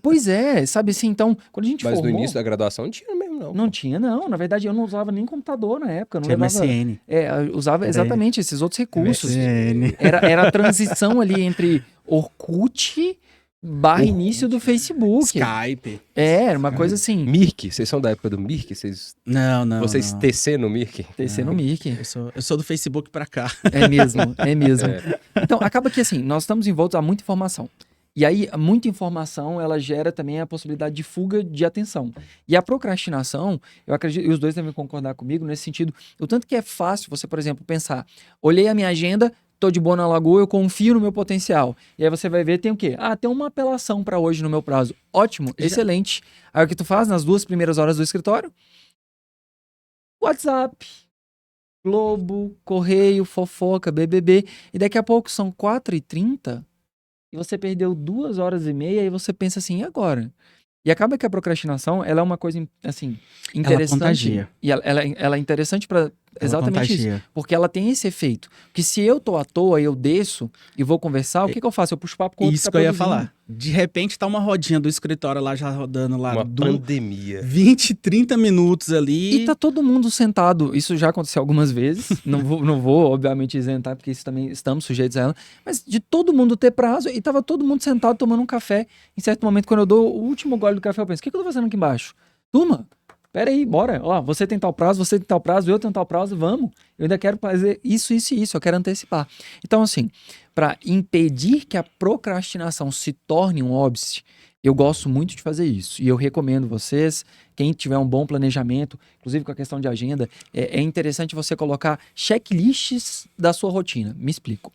Pois é, sabe assim, então, quando a gente Mas formou... no início da graduação não tinha mesmo, não. Não tinha, não. Na verdade, eu não usava nem computador na época. Eu não Tinha levava... MSN. Eu usava exatamente esses outros recursos. MSN. Era a transição ali entre Orkut / início do Facebook. Skype. Era uma coisa assim, Mirk, vocês são da época do Mirk? Não. Vocês não. TC no Mirk? TC no Mickey. Eu sou do Facebook pra cá. É mesmo, é mesmo. É. Então, acaba que assim, nós estamos envoltos a muita informação. E aí, muita informação, ela gera também a possibilidade de fuga de atenção. E a procrastinação, eu acredito, e os dois devem concordar comigo nesse sentido, o tanto que é fácil você, por exemplo, pensar, olhei a minha agenda, tô de boa na lagoa, eu confio no meu potencial. E aí você vai ver, tem o quê? Tem uma apelação para hoje no meu prazo. Ótimo, excelente. Aí o que tu faz nas 2 primeiras horas do escritório? WhatsApp, Globo, Correio, fofoca, BBB. E daqui a pouco são 4h30 e você perdeu 2h30 e você pensa assim, e agora? E acaba que a procrastinação, ela é uma coisa, assim, interessante. contagia. E ela é interessante para exatamente isso. Contagia. Porque ela tem esse efeito. Que se eu tô à toa, eu desço e vou conversar, o que eu faço? Eu puxo papo com outro Isso tá que eu ia produzindo. falar. De repente tá uma rodinha do escritório lá já rodando lá. Uma pandemia. 20, 30 minutos ali. E tá todo mundo sentado. Isso já aconteceu algumas vezes. não vou, obviamente, isentar, porque isso também estamos sujeitos a ela. Mas de todo mundo ter prazo e tava todo mundo sentado tomando um café. Em certo momento, quando eu dou o último gole do café, eu penso, o que eu tô fazendo aqui embaixo? Turma, pera aí, bora. Ó, você tem tal prazo, você tem tal prazo, eu tenho tal prazo, vamos. Eu ainda quero fazer isso, eu quero antecipar. Então, assim, para impedir que a procrastinação se torne um óbice, eu gosto muito de fazer isso. E eu recomendo vocês, quem tiver um bom planejamento, inclusive com a questão de agenda, é interessante você colocar checklists da sua rotina. Me explico.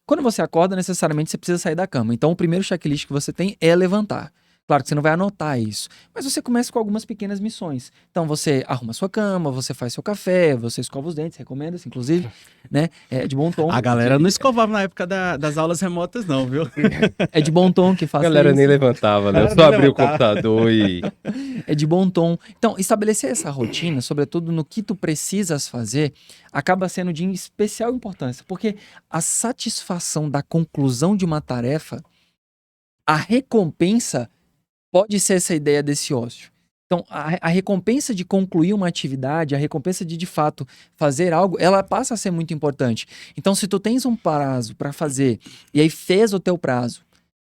Quando você acorda, necessariamente você precisa sair da cama. Então, o primeiro checklist que você tem é levantar. Claro que você não vai anotar isso, mas você começa com algumas pequenas missões. Então você arruma sua cama, você faz seu café, você escova os dentes, recomenda-se, inclusive, né? É de bom tom. A galera não escovava na época das aulas remotas, não, viu? É de bom tom que A faça galera isso. nem levantava, né? Eu Galera só nem abri o levantava. computador e... É de bom tom. Então, estabelecer essa rotina, sobretudo no que tu precisas fazer, acaba sendo de especial importância, porque a satisfação da conclusão de uma tarefa, a recompensa pode ser essa ideia desse ócio. Então, a recompensa de concluir uma atividade, a recompensa de fato fazer algo, ela passa a ser muito importante. Então, se tu tens um prazo para fazer e aí fez o teu prazo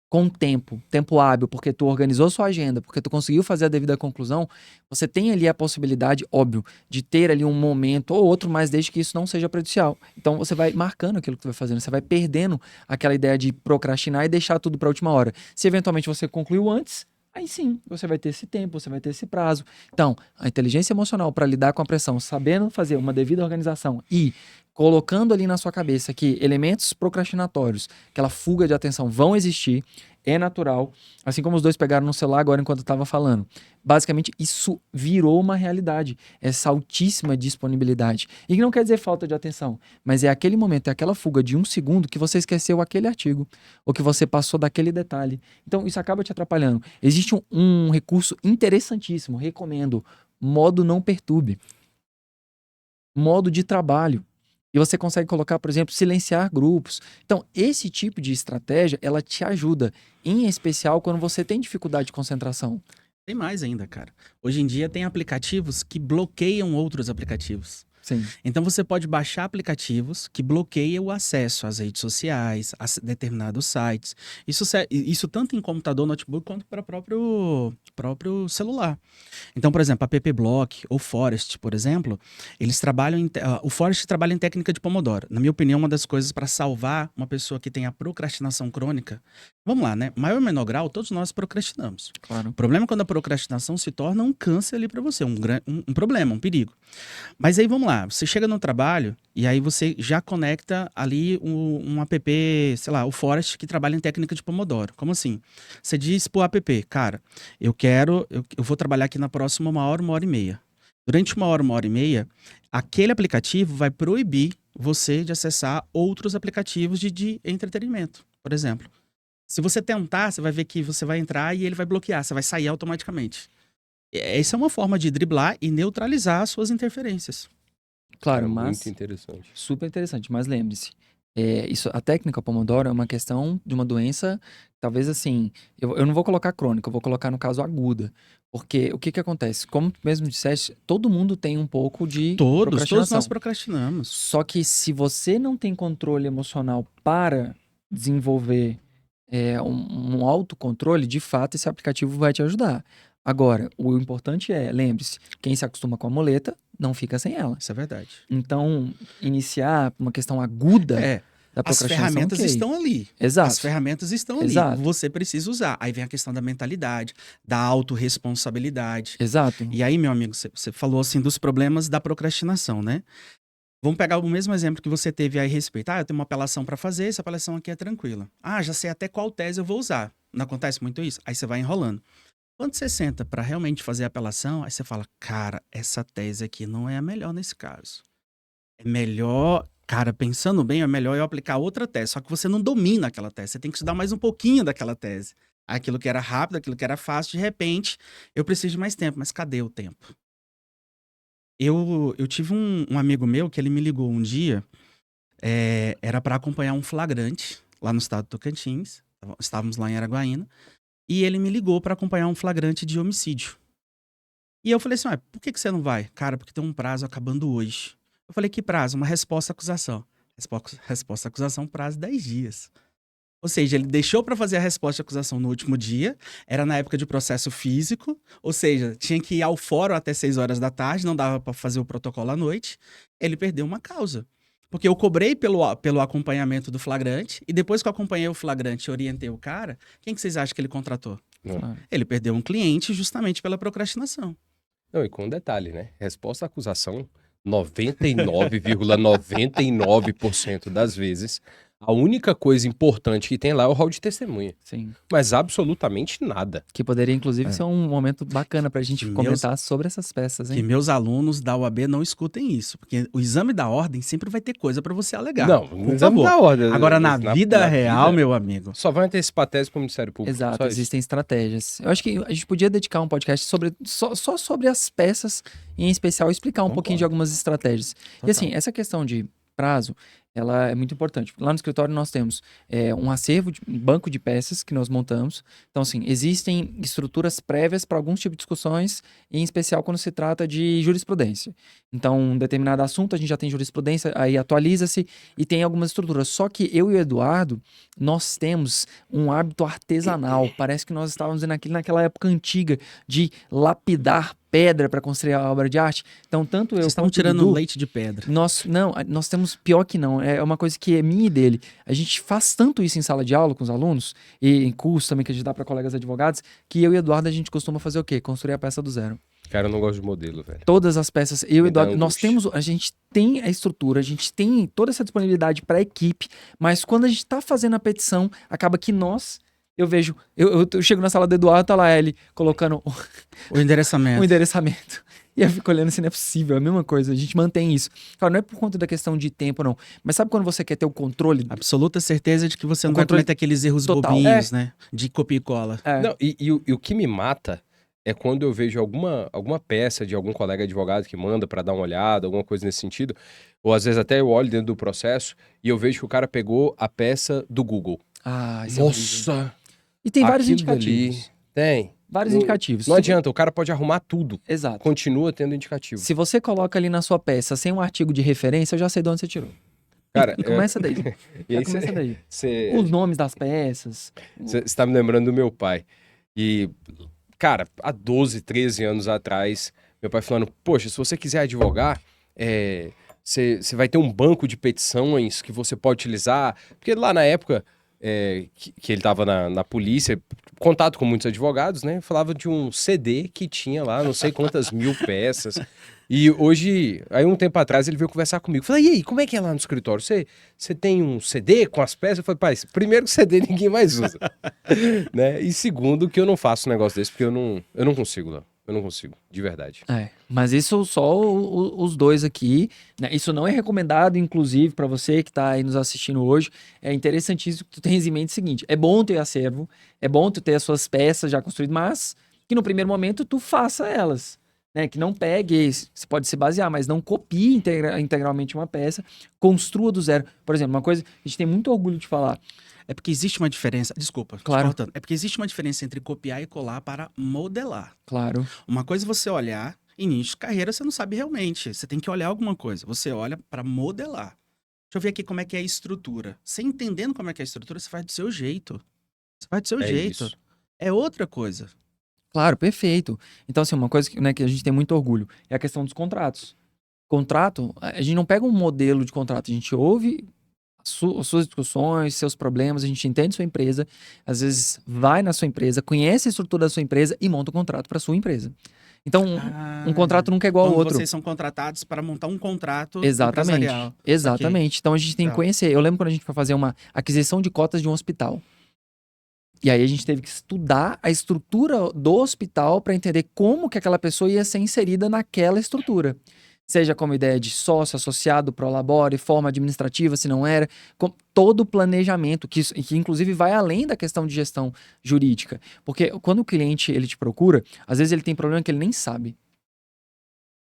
com tempo hábil, porque tu organizou sua agenda, porque tu conseguiu fazer a devida conclusão, você tem ali a possibilidade, óbvio, de ter ali um momento ou outro, mas desde que isso não seja prejudicial. Então você vai marcando aquilo que tu vai fazendo, você vai perdendo aquela ideia de procrastinar e deixar tudo para a última hora. Se eventualmente você concluiu antes, aí sim, você vai ter esse tempo, você vai ter esse prazo. Então, a inteligência emocional para lidar com a pressão, sabendo fazer uma devida organização e colocando ali na sua cabeça que elementos procrastinatórios, aquela fuga de atenção vão existir, é natural, assim como os dois pegaram no celular agora enquanto eu estava falando. Basicamente, isso virou uma realidade, essa altíssima disponibilidade. E que não quer dizer falta de atenção, mas é aquele momento, é aquela fuga de 1 segundo que você esqueceu aquele artigo, ou que você passou daquele detalhe. Então, isso acaba te atrapalhando. Existe um recurso interessantíssimo, recomendo, modo não perturbe. Modo de trabalho. E você consegue colocar, por exemplo, silenciar grupos. Então, esse tipo de estratégia, ela te ajuda, em especial quando você tem dificuldade de concentração. Tem mais ainda, cara. Hoje em dia tem aplicativos que bloqueiam outros aplicativos. Sim. Então você pode baixar aplicativos que bloqueiam o acesso às redes sociais, a determinados sites. Isso tanto em computador, notebook, quanto para o próprio celular. Então, por exemplo, a PPBlock ou Forest, por exemplo, eles trabalham o Forest trabalha em técnica de Pomodoro. Na minha opinião, uma das coisas para salvar uma pessoa que tem a procrastinação crônica. Vamos lá, né? Maior ou menor grau, todos nós procrastinamos. Claro. O problema é quando a procrastinação se torna um câncer ali para você, um problema, um perigo. Mas aí vamos lá, você chega no trabalho e aí você já conecta ali um app, sei lá, o Forest, que trabalha em técnica de Pomodoro. Como assim? Você diz pro app, cara, eu vou trabalhar aqui na próxima 1 hora e meia. Durante 1 hora e meia, aquele aplicativo vai proibir você de acessar outros aplicativos de entretenimento, por exemplo. Se você tentar, você vai ver que você vai entrar e ele vai bloquear, você vai sair automaticamente. Essa é uma forma de driblar e neutralizar as suas interferências. Claro, Cara, mas muito interessante. super interessante. Mas lembre-se, a técnica Pomodoro é uma questão de uma doença, talvez assim, eu não vou colocar crônica, eu vou colocar no caso aguda. Porque o que acontece? Como tu mesmo disseste, todo mundo tem um pouco de Todos procrastinação. nós procrastinamos. Só que se você não tem controle emocional para desenvolver um autocontrole, de fato esse aplicativo vai te ajudar. Agora, o importante lembre-se, quem se acostuma com a muleta, não fica sem ela. Isso é verdade. Então, iniciar uma questão aguda da As procrastinação, ferramentas ok. estão ali. Exato. As ferramentas estão ali. Exato. Você precisa usar. Aí vem a questão da mentalidade, da autorresponsabilidade. Exato. E aí, meu amigo, você falou assim dos problemas da procrastinação, né? Vamos pegar o mesmo exemplo que você teve aí a respeito. Eu tenho uma apelação para fazer, essa apelação aqui é tranquila. Já sei até qual tese eu vou usar. Não acontece muito isso? Aí você vai enrolando. Quando você senta para realmente fazer a apelação, aí você fala, cara, essa tese aqui não é a melhor nesse caso. É melhor, cara, pensando bem, é melhor eu aplicar outra tese. Só que você não domina aquela tese, você tem que estudar mais um pouquinho daquela tese. Aquilo que era rápido, aquilo que era fácil, de repente, eu preciso de mais tempo. Mas cadê o tempo? Eu tive um amigo meu que ele me ligou um dia, era para acompanhar um flagrante lá no estado do Tocantins, estávamos lá em Araguaína, e ele me ligou para acompanhar um flagrante de homicídio. E eu falei assim, por que você não vai? Cara, porque tem um prazo acabando hoje. Eu falei, que prazo? Uma resposta à acusação. Resposta à acusação, prazo 10 dias. Ou seja, ele deixou para fazer a resposta à acusação no último dia, era na época de processo físico, ou seja, tinha que ir ao fórum até 6 horas da tarde, não dava para fazer o protocolo à noite, ele perdeu uma causa. Porque eu cobrei pelo acompanhamento do flagrante, e depois que eu acompanhei o flagrante e orientei o cara, quem que vocês acham que ele contratou? Claro. Ele perdeu um cliente justamente pela procrastinação. Não, e com um detalhe, né? Resposta à acusação, 99,99% das vezes, a única coisa importante que tem lá é o rol de testemunha. Sim. Mas absolutamente nada. Que poderia, inclusive, ser um momento bacana pra gente comentar sobre essas peças, hein? Que meus alunos da UAB não escutem isso, porque o exame da ordem sempre vai ter coisa para você alegar. Não, por exame favor. da ordem. Agora, na vida real, meu amigo. Só vai antecipar a tese para o Ministério Público. Exato, existem estratégias. Eu acho que a gente podia dedicar um podcast só sobre as peças, em especial, e explicar um pouquinho de algumas estratégias. Total. E assim, essa questão de prazo, ela é muito importante. Lá no escritório nós temos um acervo, um banco de peças que nós montamos. Então, assim, existem estruturas prévias para alguns tipos de discussões, em especial quando se trata de jurisprudência. Então, um determinado assunto, a gente já tem jurisprudência, aí atualiza-se e tem algumas estruturas. Só que eu e o Eduardo, nós temos um hábito artesanal. Parece que nós estávamos naquela época antiga de lapidar pedra para construir a obra de arte. Então, tanto eu Vocês estavam quanto o tirando Dudu, leite de pedra. nós temos pior que não. É uma coisa que é minha e dele. A gente faz tanto isso em sala de aula com os alunos, e em curso também que a gente dá para colegas advogados, que eu e o Eduardo a gente costuma fazer o quê? Construir a peça do zero. Cara, eu não gosto de modelo, velho. Todas as peças. Eu e o Me dá Eduardo, nós angústia. temos, a gente tem a estrutura, a gente tem toda essa disponibilidade para a equipe, mas quando a gente tá fazendo a petição, acaba que eu vejo, eu chego na sala do Eduardo, tá lá ele colocando O endereçamento. um endereçamento. E eu fico olhando assim, não é possível, é a mesma coisa, a gente mantém isso. Claro, não é por conta da questão de tempo, não. Mas sabe quando você quer ter o controle? Absoluta certeza de que você não O vai controle cometer aqueles erros total. bobinhos, né? De copia e cola. É. Não, e o que me mata é quando eu vejo alguma peça de algum colega advogado que manda pra dar uma olhada, alguma coisa nesse sentido, ou às vezes até eu olho dentro do processo e eu vejo que o cara pegou a peça do Google. Ah, isso é horrível. Nossa! E tem vários aquilo indicativos. ali- Tem. Vários Não- indicativos. Não adianta, o cara pode arrumar tudo. Exato. Continua tendo indicativo. Se você coloca ali na sua peça sem um artigo de referência, eu já sei de onde você tirou. Cara, E começa daí. e Já aí começa daí. você Os nomes das peças. tá me lembrando do meu pai. E, cara, há 12, 13 anos atrás, meu pai falando, poxa, se você quiser advogar, você vai ter um banco de petições que você pode utilizar. Porque lá na época que ele estava na polícia, contato com muitos advogados, né? Falava de um CD que tinha lá, não sei quantas mil peças. E hoje, aí um tempo atrás, ele veio conversar comigo. Falei, e aí, como é que é lá no escritório? Você tem um CD com as peças? Eu falei, pai, primeiro que CD ninguém mais usa. Né? E segundo que eu não faço um negócio desse, porque eu não consigo, não. Eu não consigo, de verdade. Mas isso só os dois aqui, né? Isso não é recomendado, inclusive, para você que tá aí nos assistindo hoje. É interessantíssimo que tu tenhas em mente o seguinte: é bom ter acervo, é bom tu ter as suas peças já construídas, mas que no primeiro momento tu faça elas, né? Que não pegue, você pode se basear, mas não copie integralmente uma peça, construa do zero. Por exemplo, uma coisa que a gente tem muito orgulho de falar. É porque existe uma diferença. Desculpa, Claro. cortando. É porque existe uma diferença entre copiar e colar para modelar. Claro. Uma coisa é você olhar, início de carreira, você não sabe realmente. Você tem que olhar alguma coisa. Você olha para modelar. Deixa eu ver aqui como é que é a estrutura. Você entendendo como é que é a estrutura, você faz do seu jeito. Você faz do seu jeito. Isso. É outra coisa. Claro, perfeito. Então, assim, uma coisa que, né, que a gente tem muito orgulho é a questão dos contratos. Contrato, a gente não pega um modelo de contrato, a gente ouve as suas discussões, seus problemas, a gente entende sua empresa, às vezes vai na sua empresa, conhece a estrutura da sua empresa e monta um contrato para sua empresa. Então, um contrato nunca é igual ao Quando outro. vocês são contratados para montar um contrato Exatamente. empresarial. Exatamente. Então a gente tem que Tá. conhecer. Eu lembro quando a gente foi fazer uma aquisição de cotas de um hospital. E aí a gente teve que estudar a estrutura do hospital para entender como que aquela pessoa ia ser inserida naquela estrutura. Seja como ideia de sócio, associado, prolabore, forma administrativa, se não era, com todo o planejamento, que inclusive vai além da questão de gestão jurídica. Porque quando o cliente ele te procura, às vezes ele tem problema que ele nem sabe.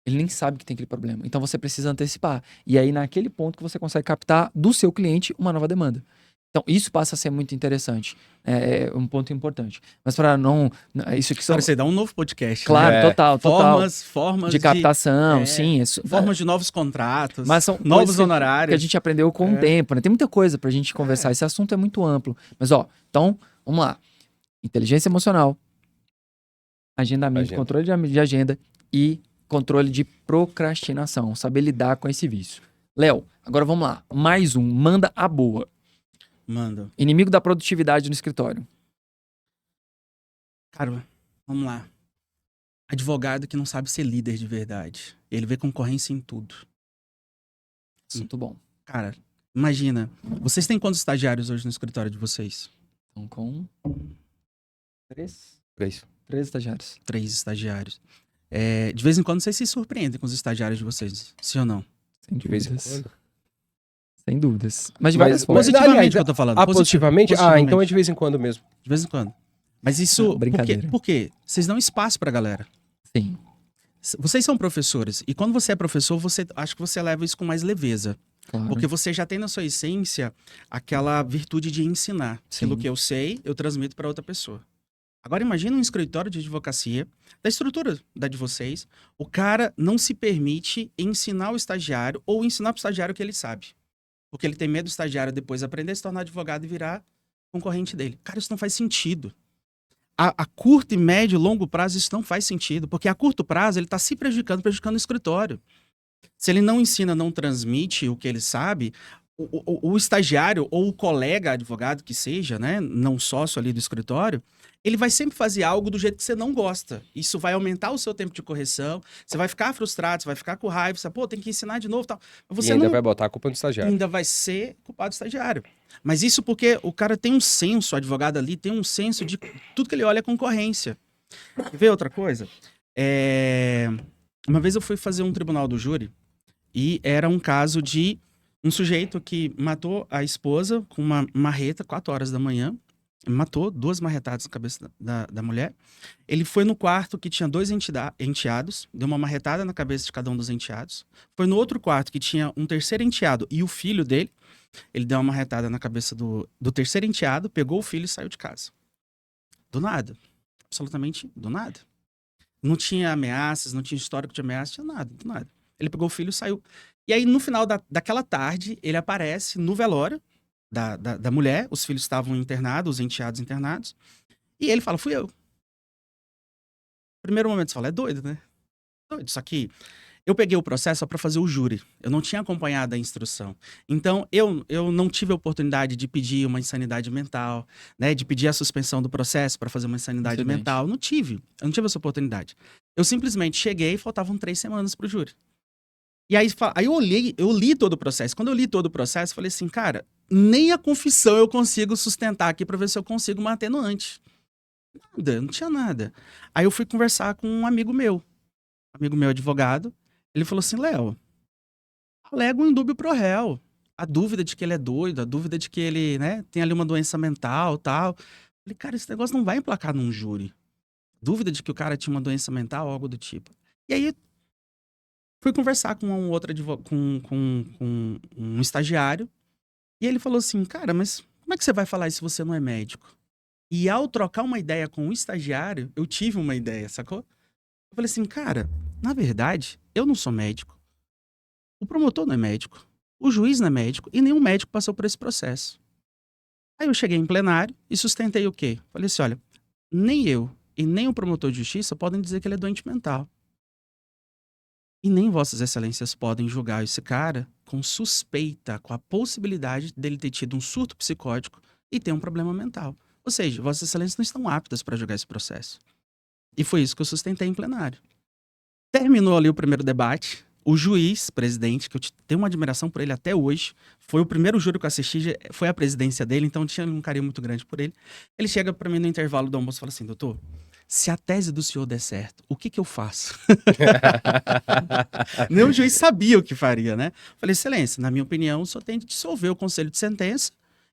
Ele nem sabe que tem aquele problema. Então você precisa antecipar. E aí naquele ponto que você consegue captar do seu cliente uma nova demanda. Então isso passa a ser muito interessante. É um ponto importante. Mas para não... Isso aqui são... Cara, você dá um novo podcast. Claro, né? total. Formas De captação, sim. Formas de novos contratos, Mas são novos coisas honorários. que a gente aprendeu com o tempo, né? Tem muita coisa pra gente conversar. Esse assunto é muito amplo. Mas, ó, então, vamos lá. Inteligência emocional, agendamento, controle de agenda e controle de procrastinação. Saber lidar com esse vício. Léo, agora vamos lá. Mais um. Manda a boa. Manda. Inimigo da produtividade no escritório. Cara, vamos lá. Advogado que não sabe ser líder de verdade. Ele vê concorrência em tudo. Assunto bom. Cara, imagina. Vocês têm quantos estagiários hoje no escritório de vocês? Então, com... Três 3. estagiários. 3 estagiários. De vez em quando vocês se surpreendem com os estagiários de vocês, sim ou não? Sem De vez em dúvidas. quando. Sem dúvidas. Mas de várias Mas- formas. Positivamente aliás, que eu tô falando. Positivamente? Positivamente. Então é de vez em quando mesmo. De vez em quando. Mas isso... Não, brincadeira. Por quê? Vocês dão espaço pra galera. Sim. Vocês são professores. E quando você é professor, acho que você leva isso com mais leveza. Claro. Porque você já tem na sua essência aquela virtude de ensinar. Sim. Aquilo que eu sei, eu transmito para outra pessoa. Agora imagina um escritório de advocacia, da estrutura da de vocês, o cara não se permite ensinar o estagiário ou ensinar para o estagiário o que ele sabe. Porque ele tem medo do estagiário depois aprender a se tornar advogado e virar concorrente dele. Cara, isso não faz sentido. A curto e médio, longo prazo, isso não faz sentido. Porque a curto prazo, ele está se prejudicando o escritório. Se ele não ensina, não transmite o que ele sabe, o estagiário ou o colega advogado que seja, né, não sócio ali do escritório, ele vai sempre fazer algo do jeito que você não gosta. Isso vai aumentar o seu tempo de correção, você vai ficar frustrado, você vai ficar com raiva, você, pô, tem que ensinar de novo e tal. Mas E você ainda não vai botar a culpa no estagiário. ainda vai ser culpado do estagiário. Mas isso porque o cara tem um senso, o advogado ali tem um senso de tudo que ele olha é concorrência. Quer ver outra coisa? Uma vez eu fui fazer um tribunal do júri e era um caso de um sujeito que matou a esposa com uma marreta, 4 horas da manhã. Matou 2 marretadas na cabeça da mulher. Ele foi no quarto que tinha 2 enteados, deu uma marretada na cabeça de cada um dos enteados. Foi no outro quarto que tinha um terceiro enteado e o filho dele. Ele deu uma marretada na cabeça do terceiro enteado, pegou o filho e saiu de casa. Do nada. Absolutamente do nada. Não tinha ameaças, não tinha histórico de ameaça, tinha nada, do nada. Ele pegou o filho e saiu. E aí, no final daquela tarde, ele aparece no velório da mulher, os filhos estavam internados, os enteados internados, e ele fala, fui eu. Primeiro momento você fala, é doido, né? Doido, só que eu peguei o processo só para fazer o júri, eu não tinha acompanhado a instrução. Então, eu não tive a oportunidade de pedir uma insanidade mental, né, de pedir a suspensão do processo para fazer uma insanidade Excelente. mental, não tive, eu não tive essa oportunidade. Eu simplesmente cheguei e faltavam 3 semanas pro júri. E aí eu li todo o processo. Quando eu li todo o processo, eu falei assim, cara, nem a confissão eu consigo sustentar aqui pra ver se eu consigo uma atenuante. Nada, não tinha nada. Aí eu fui conversar com um amigo meu advogado. Ele falou assim, Léo, alega um indúbio pro réu. A dúvida de que ele é doido, a dúvida de que ele, né, tem ali uma doença mental, tal. Falei, cara, esse negócio não vai emplacar num júri. Dúvida de que o cara tinha uma doença mental, algo do tipo. E aí fui conversar com um outro com um estagiário, e ele falou assim, cara, mas como é que você vai falar isso se você não é médico? E ao trocar uma ideia com o estagiário, eu tive uma ideia, sacou? Eu falei assim, cara, na verdade, eu não sou médico, o promotor não é médico, o juiz não é médico, e nenhum médico passou por esse processo. Aí eu cheguei em plenário e sustentei o quê? Falei assim, olha, nem eu e nem o promotor de justiça podem dizer que ele é doente mental. E nem vossas excelências podem julgar esse cara com suspeita, com a possibilidade dele ter tido um surto psicótico e ter um problema mental. Ou seja, vossas excelências não estão aptas para julgar esse processo. E foi isso que eu sustentei em plenário. Terminou ali o primeiro debate. O juiz, presidente, que eu tenho uma admiração por ele até hoje, foi o primeiro júri que eu assisti, foi a presidência dele, então tinha um carinho muito grande por ele. Ele chega para mim no intervalo do almoço e fala assim, doutor, se a tese do senhor der certo, o que eu faço? Nem o juiz sabia o que faria, né? Falei, excelência, na minha opinião, o senhor tem de dissolver o conselho de sentença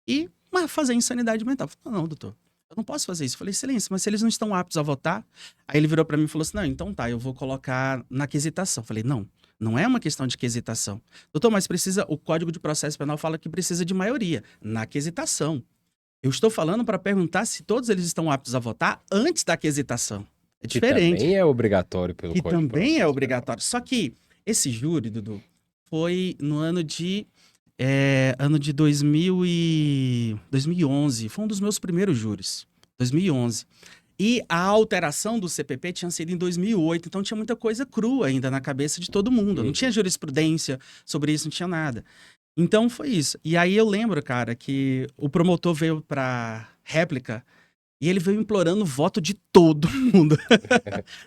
e fazer insanidade mental. Falei, não, doutor, eu não posso fazer isso. Falei, excelência, mas se eles não estão aptos a votar... Aí ele virou para mim e falou assim, não, então tá, eu vou colocar na quesitação. Falei, não é uma questão de quesitação. Doutor, mas o Código de Processo Penal fala que precisa de maioria na quesitação. Eu estou falando para perguntar se todos eles estão aptos a votar antes da quesitação. É diferente. Que também é obrigatório pelo Código de também é Processo obrigatório. Só que esse júri, Dudu, foi no ano de 2011. Foi um dos meus primeiros júris. 2011. E a alteração do CPP tinha sido em 2008, então tinha muita coisa crua ainda na cabeça de todo mundo. Não tinha jurisprudência sobre isso, não tinha nada. Então foi isso. E aí eu lembro, cara, que o promotor veio pra réplica e ele veio implorando o voto de todo mundo.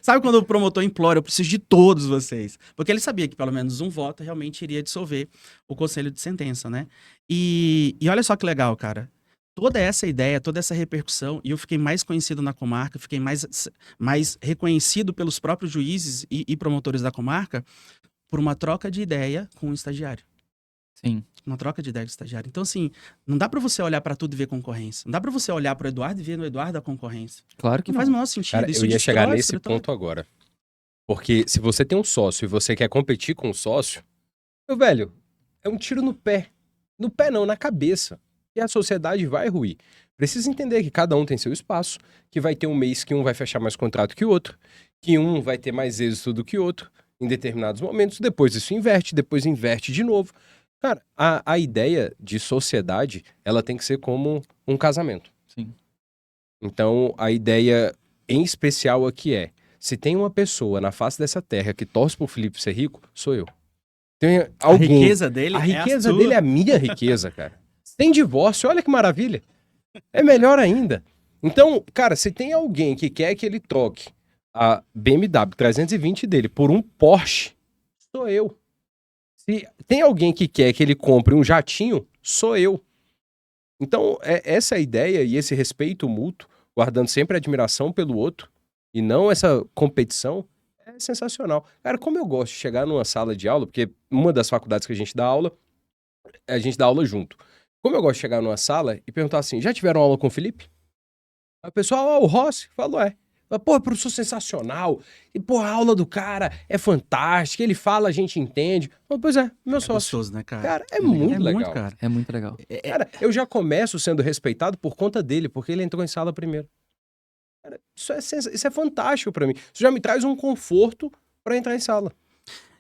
Sabe quando o promotor implora, eu preciso de todos vocês? Porque ele sabia que pelo menos um voto realmente iria dissolver o conselho de sentença, né? E olha só que legal, cara. Toda essa ideia, toda essa repercussão, e eu fiquei mais conhecido na comarca, fiquei mais reconhecido pelos próprios juízes e promotores da comarca por uma troca de ideia com o estagiário. Sim. Uma troca de ideia com o estagiário. Então, assim, não dá pra você olhar pra tudo e ver concorrência. Não dá pra você olhar pro Eduardo e ver no Eduardo a concorrência. Claro que Não não. faz o menor sentido. Cara, Isso eu ia chegar destrói o nesse escritório. ponto agora. Porque se você tem um sócio e você quer competir com o sócio, meu velho, é um tiro no pé. No pé não, na cabeça. E a sociedade vai ruir. Precisa entender que cada um tem seu espaço, que vai ter um mês que um vai fechar mais contrato que o outro, que um vai ter mais êxito do que o outro em determinados momentos, depois isso inverte, depois inverte de novo. Cara, a ideia de sociedade, ela tem que ser como um casamento. Sim. Então, a ideia em especial aqui é, se tem uma pessoa na face dessa terra que torce pro Felipe ser rico, sou eu. Tem alguém. A riqueza dele A é riqueza a sua. dele é a minha riqueza, cara. Sem divórcio, olha que maravilha. É melhor ainda. Então, cara, se tem alguém que quer que ele troque a BMW 320 dele por um Porsche, sou eu. Se tem alguém que quer que ele compre um jatinho, sou eu. Então, essa ideia e esse respeito mútuo, guardando sempre a admiração pelo outro, e não essa competição, é sensacional. Cara, como eu gosto de chegar numa sala de aula, porque uma das faculdades que a gente dá aula junto. Como eu gosto de chegar numa sala e perguntar assim, já tiveram aula com o Felipe? Aí o pessoal, o Rossi, falou, Fala, pô, professor sensacional. E, pô, a aula do cara é fantástica. Ele fala, a gente entende. Pois é, meu sócio. Gostoso, né, cara? Cara, é muito legal. cara. É muito legal. Cara, eu já começo sendo respeitado por conta dele, porque ele entrou em sala primeiro. Cara, isso é fantástico pra mim. Isso já me traz um conforto pra entrar em sala.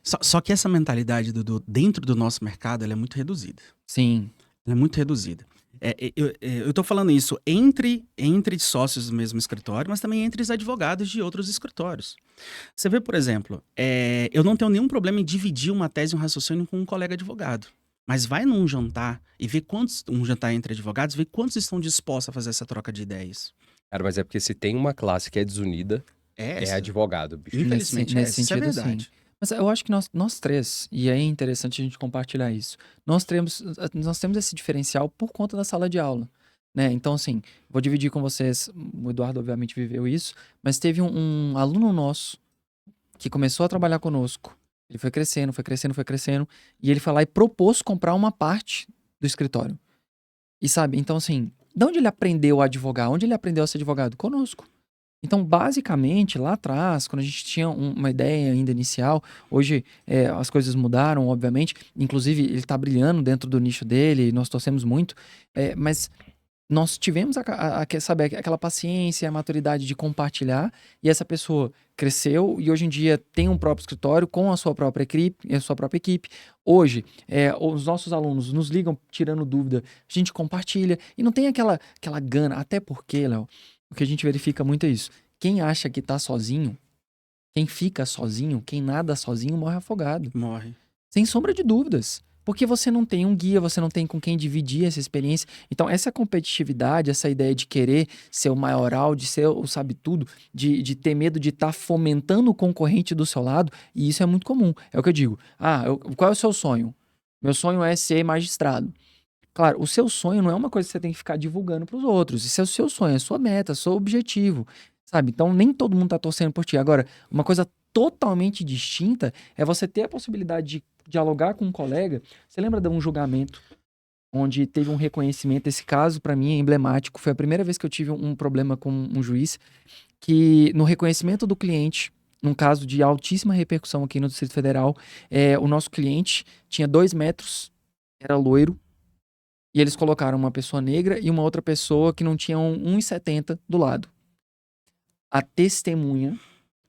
Só que essa mentalidade, Dudu, dentro do nosso mercado, ela é muito reduzida. Sim. Ela é muito reduzida. Eu tô falando isso entre sócios do mesmo escritório, mas também entre os advogados de outros escritórios. Você vê, por exemplo, eu não tenho nenhum problema em dividir uma tese e um raciocínio com um colega advogado. Mas vai num jantar e vê um jantar entre advogados, vê quantos estão dispostos a fazer essa troca de ideias. Cara, mas é porque se tem uma classe que é desunida, é advogado, bicho. Infelizmente, nesse isso é sentido, verdade. sim. Mas eu acho que nós três, e é interessante a gente compartilhar isso, nós temos esse diferencial por conta da sala de aula, né? Então, assim, vou dividir com vocês, o Eduardo obviamente viveu isso, mas teve um aluno nosso que começou a trabalhar conosco, ele foi crescendo, e ele foi lá e propôs comprar uma parte do escritório. E sabe, então assim, de onde ele aprendeu a advogar? Onde ele aprendeu a ser advogado? Conosco. Então, basicamente, lá atrás, quando a gente tinha uma ideia ainda inicial, hoje as coisas mudaram, obviamente. Inclusive, ele está brilhando dentro do nicho dele, nós torcemos muito. Mas nós tivemos sabe, aquela paciência, a maturidade de compartilhar, e essa pessoa cresceu e hoje em dia tem um próprio escritório com a sua própria equipe. Hoje, os nossos alunos nos ligam tirando dúvida, a gente compartilha e não tem aquela gana, até porque, Léo, o que a gente verifica muito é isso. Quem acha que tá sozinho, quem fica sozinho, quem nada sozinho, morre afogado. Morre. Sem sombra de dúvidas. Porque você não tem um guia, você não tem com quem dividir essa experiência. Então, essa competitividade, essa ideia de querer ser o maioral, de ser o sabe-tudo, de ter medo de estar fomentando o concorrente do seu lado, e isso é muito comum. É o que eu digo. Qual é o seu sonho? Meu sonho é ser magistrado. Claro, o seu sonho não é uma coisa que você tem que ficar divulgando para os outros. Isso é o seu sonho, é a sua meta, é o seu objetivo, sabe? Então, nem todo mundo tá torcendo por ti. Agora, uma coisa totalmente distinta é você ter a possibilidade de dialogar com um colega. Você lembra de um julgamento onde teve um reconhecimento? Esse caso, para mim, é emblemático. Foi a primeira vez que eu tive um problema com um juiz que, no reconhecimento do cliente, num caso de altíssima repercussão aqui no Distrito Federal, o nosso cliente tinha 2 metros, era loiro, e eles colocaram uma pessoa negra e uma outra pessoa que não tinha 1,70 do lado. A testemunha...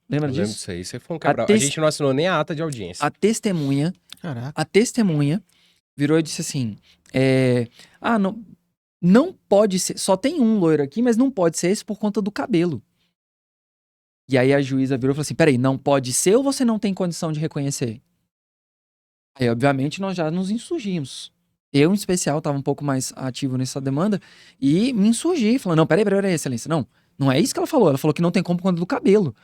Lembra Eu lembro disso? disso aí. Você foi um quebra... A gente não assinou nem a ata de audiência. A testemunha Caraca. virou e disse assim... não pode ser... Só tem um loiro aqui, mas não pode ser esse por conta do cabelo. E aí a juíza virou e falou assim... Peraí, não pode ser ou você não tem condição de reconhecer? Aí, obviamente, nós já nos insurgimos. Eu, em especial, estava um pouco mais ativo nessa demanda e me insurgi, falando, não, peraí, excelência, não é isso que ela falou que não tem como por conta do cabelo.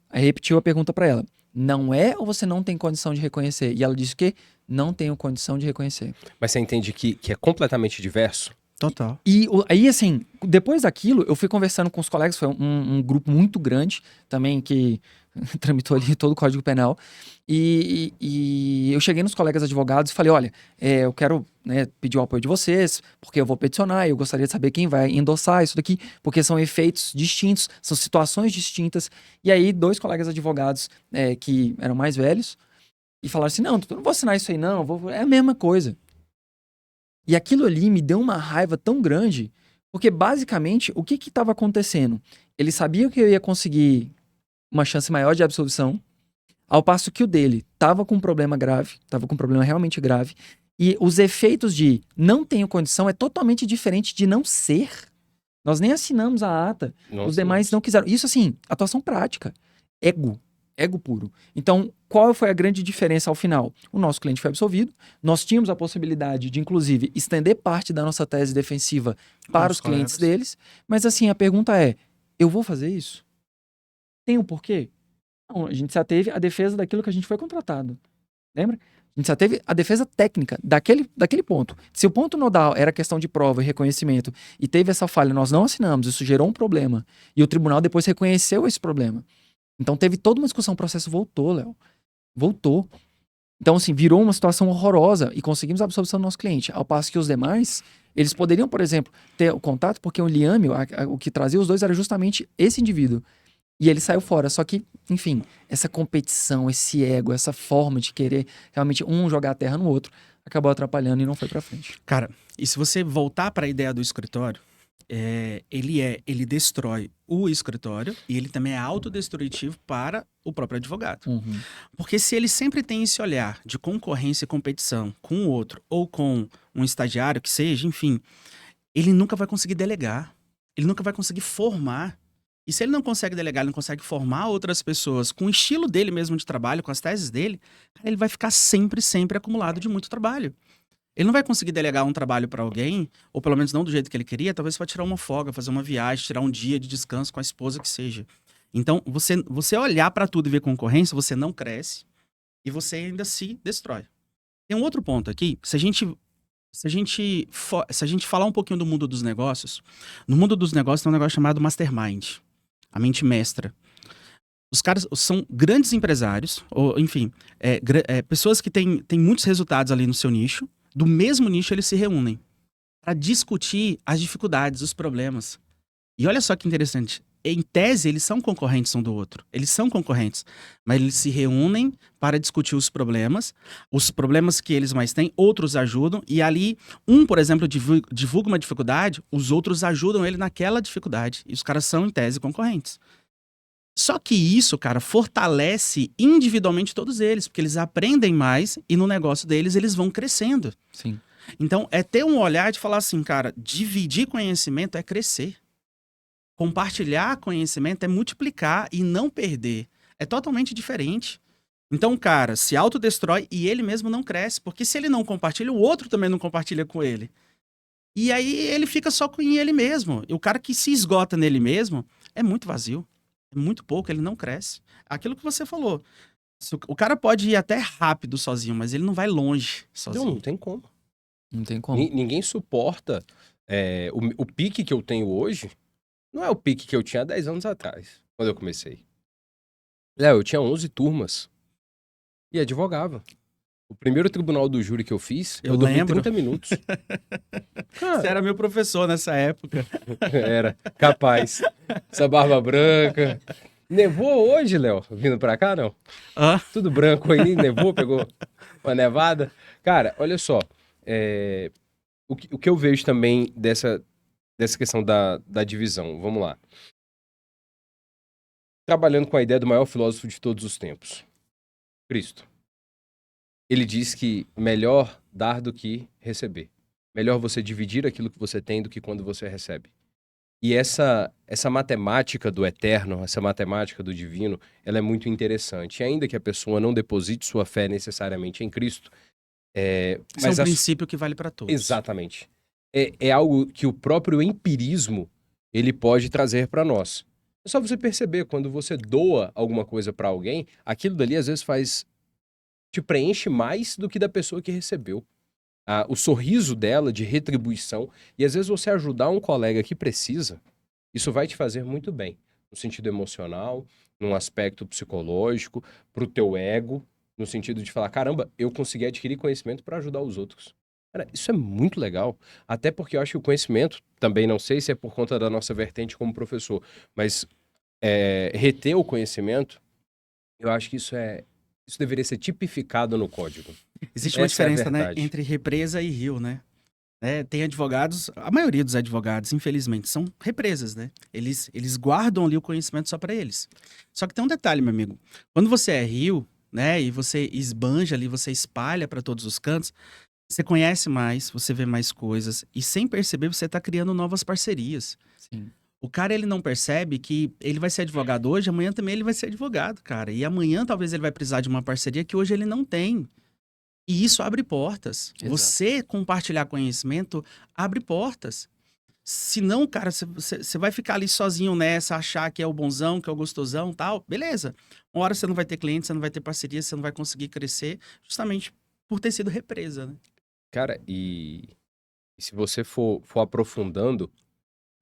Aí repetiu a pergunta para ela, não é ou você não tem condição de reconhecer? E ela disse que não tenho condição de reconhecer. Mas você entende que é completamente diverso? Total. E aí, assim, depois daquilo, eu fui conversando com os colegas, foi um grupo muito grande também, que tramitou ali todo o Código Penal, e eu cheguei nos colegas advogados e falei, olha, eu quero pedir o apoio de vocês, porque eu vou peticionar, eu gostaria de saber quem vai endossar isso daqui, porque são efeitos distintos, são situações distintas. E aí, 2 colegas advogados que eram mais velhos, e falaram assim, não, eu não vou assinar isso aí não, é a mesma coisa. E aquilo ali me deu uma raiva tão grande, porque basicamente, o que estava acontecendo? Eles sabiam que eu ia conseguir uma chance maior de absolvição, ao passo que o dele estava com um problema grave, estava com um problema realmente grave, e os efeitos de não tenho condição é totalmente diferente de não ser. Nós nem assinamos a ata, os demais não quiseram. Isso assim, atuação prática, ego. Ego puro. Então, qual foi a grande diferença ao final? O nosso cliente foi absolvido, nós tínhamos a possibilidade de, inclusive, estender parte da nossa tese defensiva para os clientes deles, mas assim, a pergunta é, eu vou fazer isso? Tem um porquê? Não, a gente só teve a defesa daquilo que a gente foi contratado. Lembra? A gente só teve a defesa técnica daquele ponto. Se o ponto nodal era questão de prova e reconhecimento e teve essa falha, nós não assinamos, isso gerou um problema. E o tribunal depois reconheceu esse problema. Então teve toda uma discussão, o processo voltou, Léo. Voltou. Então, assim, virou uma situação horrorosa e conseguimos a absolvição do nosso cliente. Ao passo que os demais, eles poderiam, por exemplo, ter o contato, porque o liame, o que trazia os dois era justamente esse indivíduo. E ele saiu fora. Só que, enfim, essa competição, esse ego, essa forma de querer realmente um jogar a terra no outro, acabou atrapalhando e não foi pra frente. Cara, e se você voltar para a ideia do escritório, ele destrói o escritório e ele também é autodestrutivo para o próprio advogado. Porque se ele sempre tem esse olhar de concorrência e competição com o outro ou com um estagiário que seja, enfim, ele nunca vai conseguir delegar, ele nunca vai conseguir formar. E se ele não consegue delegar, ele não consegue formar outras pessoas com o estilo dele mesmo de trabalho, com as teses dele, ele vai ficar sempre acumulado de muito trabalho. Ele não vai conseguir delegar um trabalho para alguém, ou pelo menos não do jeito que ele queria, talvez para tirar uma folga, fazer uma viagem, tirar um dia de descanso com a esposa, que seja. Então, você olhar para tudo e ver concorrência, você não cresce e você ainda se destrói. Tem um outro ponto aqui, se a gente falar um pouquinho do mundo dos negócios, no mundo dos negócios tem um negócio chamado mastermind, a mente mestra. Os caras são grandes empresários, ou enfim, pessoas que têm muitos resultados ali no seu nicho. Do mesmo nicho, eles se reúnem para discutir as dificuldades, os problemas. E olha só que interessante. Em tese, eles são concorrentes um do outro. Eles são concorrentes. Mas eles se reúnem para discutir os problemas que eles mais têm, outros ajudam. E ali, por exemplo, divulga uma dificuldade, os outros ajudam ele naquela dificuldade. E os caras são, em tese, concorrentes. Só que isso, cara, fortalece individualmente todos eles, porque eles aprendem mais e no negócio deles eles vão crescendo. Sim. Então, é ter um olhar de falar assim, cara, dividir conhecimento é crescer. Compartilhar conhecimento é multiplicar e não perder. É totalmente diferente. Então, o cara se autodestrói e ele mesmo não cresce, porque se ele não compartilha, o outro também não compartilha com ele. E aí ele fica só com ele mesmo. E o cara que se esgota nele mesmo é muito vazio. É muito pouco, ele não cresce. Aquilo que você falou. O cara pode ir até rápido sozinho, mas ele não vai longe sozinho. Não tem como. Não tem como. Ninguém suporta. O pique que eu tenho hoje não é o pique que eu tinha há 10 anos atrás, quando eu comecei. Eu tinha 11 turmas e advogava. O primeiro tribunal do júri que eu fiz, eu dormi 30 minutos. Você era meu professor nessa época. Era, capaz. Essa barba branca. Nevou hoje, Léo? Vindo pra cá, não? Tudo branco aí, nevou, pegou uma nevada. Cara, olha só. O que eu vejo também dessa questão da divisão, vamos lá. Trabalhando com a ideia do maior filósofo de todos os tempos, Cristo. Ele diz que melhor dar do que receber. Melhor você dividir aquilo que você tem do que quando você recebe. E essa matemática do eterno, essa matemática do divino, ela é muito interessante. E ainda que a pessoa não deposite sua fé necessariamente em Cristo... Mas é um princípio que vale para todos. Exatamente. É algo que o próprio empirismo ele pode trazer para nós. É só você perceber, quando você doa alguma coisa para alguém, aquilo dali às vezes te preenche mais do que da pessoa que recebeu. O sorriso dela de retribuição, e às vezes você ajudar um colega que precisa, isso vai te fazer muito bem, no sentido emocional, num aspecto psicológico, pro teu ego, no sentido de falar, caramba, eu consegui adquirir conhecimento para ajudar os outros. Cara, isso é muito legal, até porque eu acho que o conhecimento, também não sei se é por conta da nossa vertente como professor, mas reter o conhecimento, eu acho que isso deveria ser tipificado no código. Existe uma diferença, né, entre represa e rio, né? Tem advogados, a maioria dos advogados, infelizmente, são represas, né? Eles guardam ali o conhecimento só para eles. Só que tem um detalhe, meu amigo. Quando você é rio, né, e você esbanja ali, você espalha para todos os cantos, você conhece mais, você vê mais coisas e sem perceber você está criando novas parcerias. Sim. O cara, ele não percebe que ele vai ser advogado hoje, amanhã também ele vai ser advogado, cara. E amanhã talvez ele vai precisar de uma parceria que hoje ele não tem. E isso abre portas. Exato. Você compartilhar conhecimento abre portas. Se não, cara, você vai ficar ali sozinho nessa, achar que é o bonzão, que é o gostosão, tal, beleza. Uma hora você não vai ter cliente, você não vai ter parceria, você não vai conseguir crescer, justamente por ter sido represa, né? Cara, e se você for aprofundando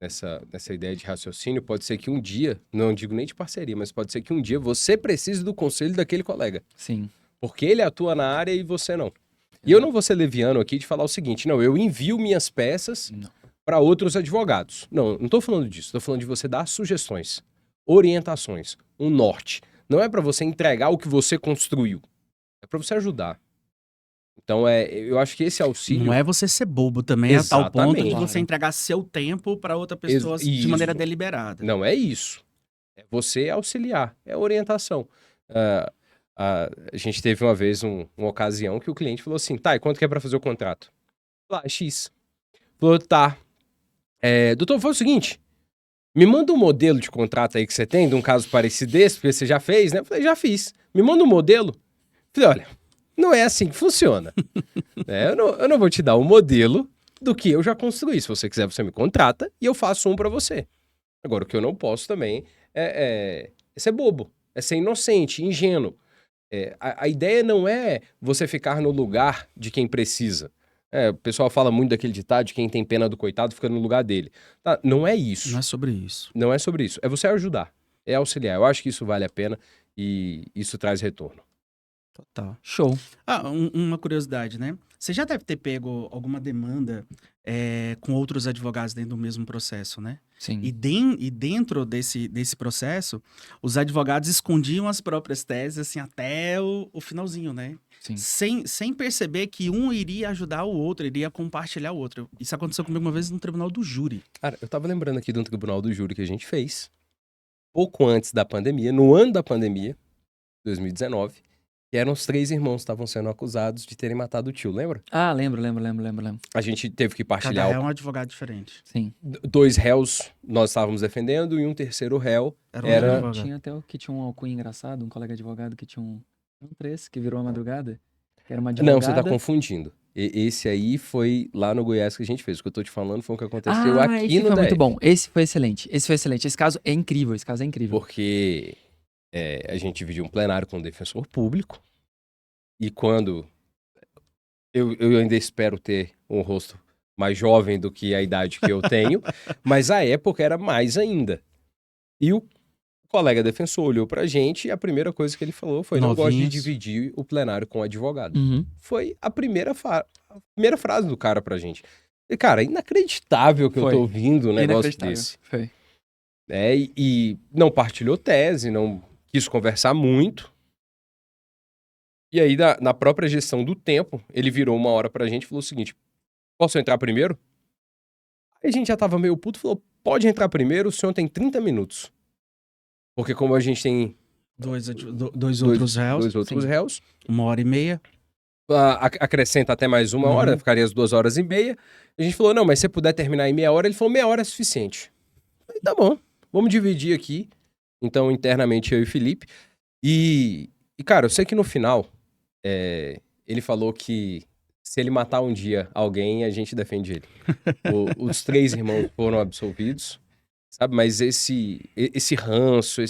nessa ideia de raciocínio, pode ser que um dia, não digo nem de parceria, mas pode ser que um dia você precise do conselho daquele colega. Sim. Porque ele atua na área e você não. E eu não vou ser leviano aqui de falar o seguinte, não, eu envio minhas peças para outros advogados. Não estou falando disso, estou falando de você dar sugestões, orientações, um norte. Não é para você entregar o que você construiu, é para você ajudar. Então, eu acho que esse auxílio... Não é você ser bobo também, a tal ponto de Exatamente. você entregar seu tempo para outra pessoa de Isso. maneira deliberada. Não é isso. É você auxiliar, é orientação. A gente teve uma vez uma ocasião que o cliente falou assim, tá, e quanto que é para fazer o contrato? Lá, X. Falou, tá. Doutor, foi o seguinte, me manda um modelo de contrato aí que você tem, de um caso parecido desse, porque você já fez, né? Eu falei, já fiz. Me manda um modelo. Falei, olha, não é assim que funciona. Eu não vou te dar um modelo do que eu já construí. Se você quiser, você me contrata e eu faço um para você. Agora, o que eu não posso também é ser bobo, é ser inocente, ingênuo. A ideia não é você ficar no lugar de quem precisa. O pessoal fala muito daquele ditado de quem tem pena do coitado fica no lugar dele. Tá? Não é isso. Não é sobre isso. Não é sobre isso. É você ajudar. É auxiliar. Eu acho que isso vale a pena e isso traz retorno. Total. Show. Uma curiosidade, né? Você já deve ter pego alguma demanda com outros advogados dentro do mesmo processo, né? Sim. E dentro desse processo, os advogados escondiam as próprias teses assim, até o finalzinho, né? Sim. Sem perceber que um iria ajudar o outro, iria compartilhar o outro. Isso aconteceu comigo uma vez no tribunal do júri. Cara, eu tava lembrando aqui de um tribunal do júri que a gente fez, pouco antes da pandemia, no ano da pandemia, 2019, que eram os 3 irmãos que estavam sendo acusados de terem matado o tio, lembra? Ah, lembro. A gente teve que Cada partilhar réu é um advogado diferente. Sim. 2 réus nós estávamos defendendo e um terceiro réu Era era... outro advogado. Tinha até o que tinha um alcunha engraçado, um colega advogado que tinha um três que virou a madrugada. Que era uma advogada. Não, você tá confundindo. Esse aí foi lá no Goiás que a gente fez. O que eu tô te falando foi o que aconteceu aqui esse no foi DF. muito bom. Esse foi excelente. Esse caso é incrível. Porque a gente dividiu um plenário com o defensor público e quando... Eu ainda espero ter um rosto mais jovem do que a idade que eu tenho, mas a época era mais ainda. E o colega defensor olhou pra gente e a primeira coisa que ele falou foi: não gosto de Novinhos. dividir o plenário com o advogado. Uhum. Foi a primeira frase do cara pra gente. E, cara, inacreditável que eu Foi. tô ouvindo um negócio Inacreditável. desse. Foi. E não partilhou tese, não quis conversar muito. E aí, na própria gestão do tempo, ele virou uma hora pra gente e falou o seguinte: posso entrar primeiro? Aí a gente já tava meio puto, falou: pode entrar primeiro, o senhor tem 30 minutos. Porque como a gente tem Dois outros réus, 2 outros sim. réus, 1h30. acrescenta até mais 1 hora, ficaria as 2 horas e meia. A gente falou: não, mas se você puder terminar em meia hora, ele falou: meia hora é suficiente. Falei, tá bom, vamos dividir aqui. Então, internamente, eu e o Felipe. E cara, eu sei que no final, ele falou que se ele matar um dia alguém, a gente defende ele. Os 3 irmãos foram absolvidos, sabe? Mas esse ranço,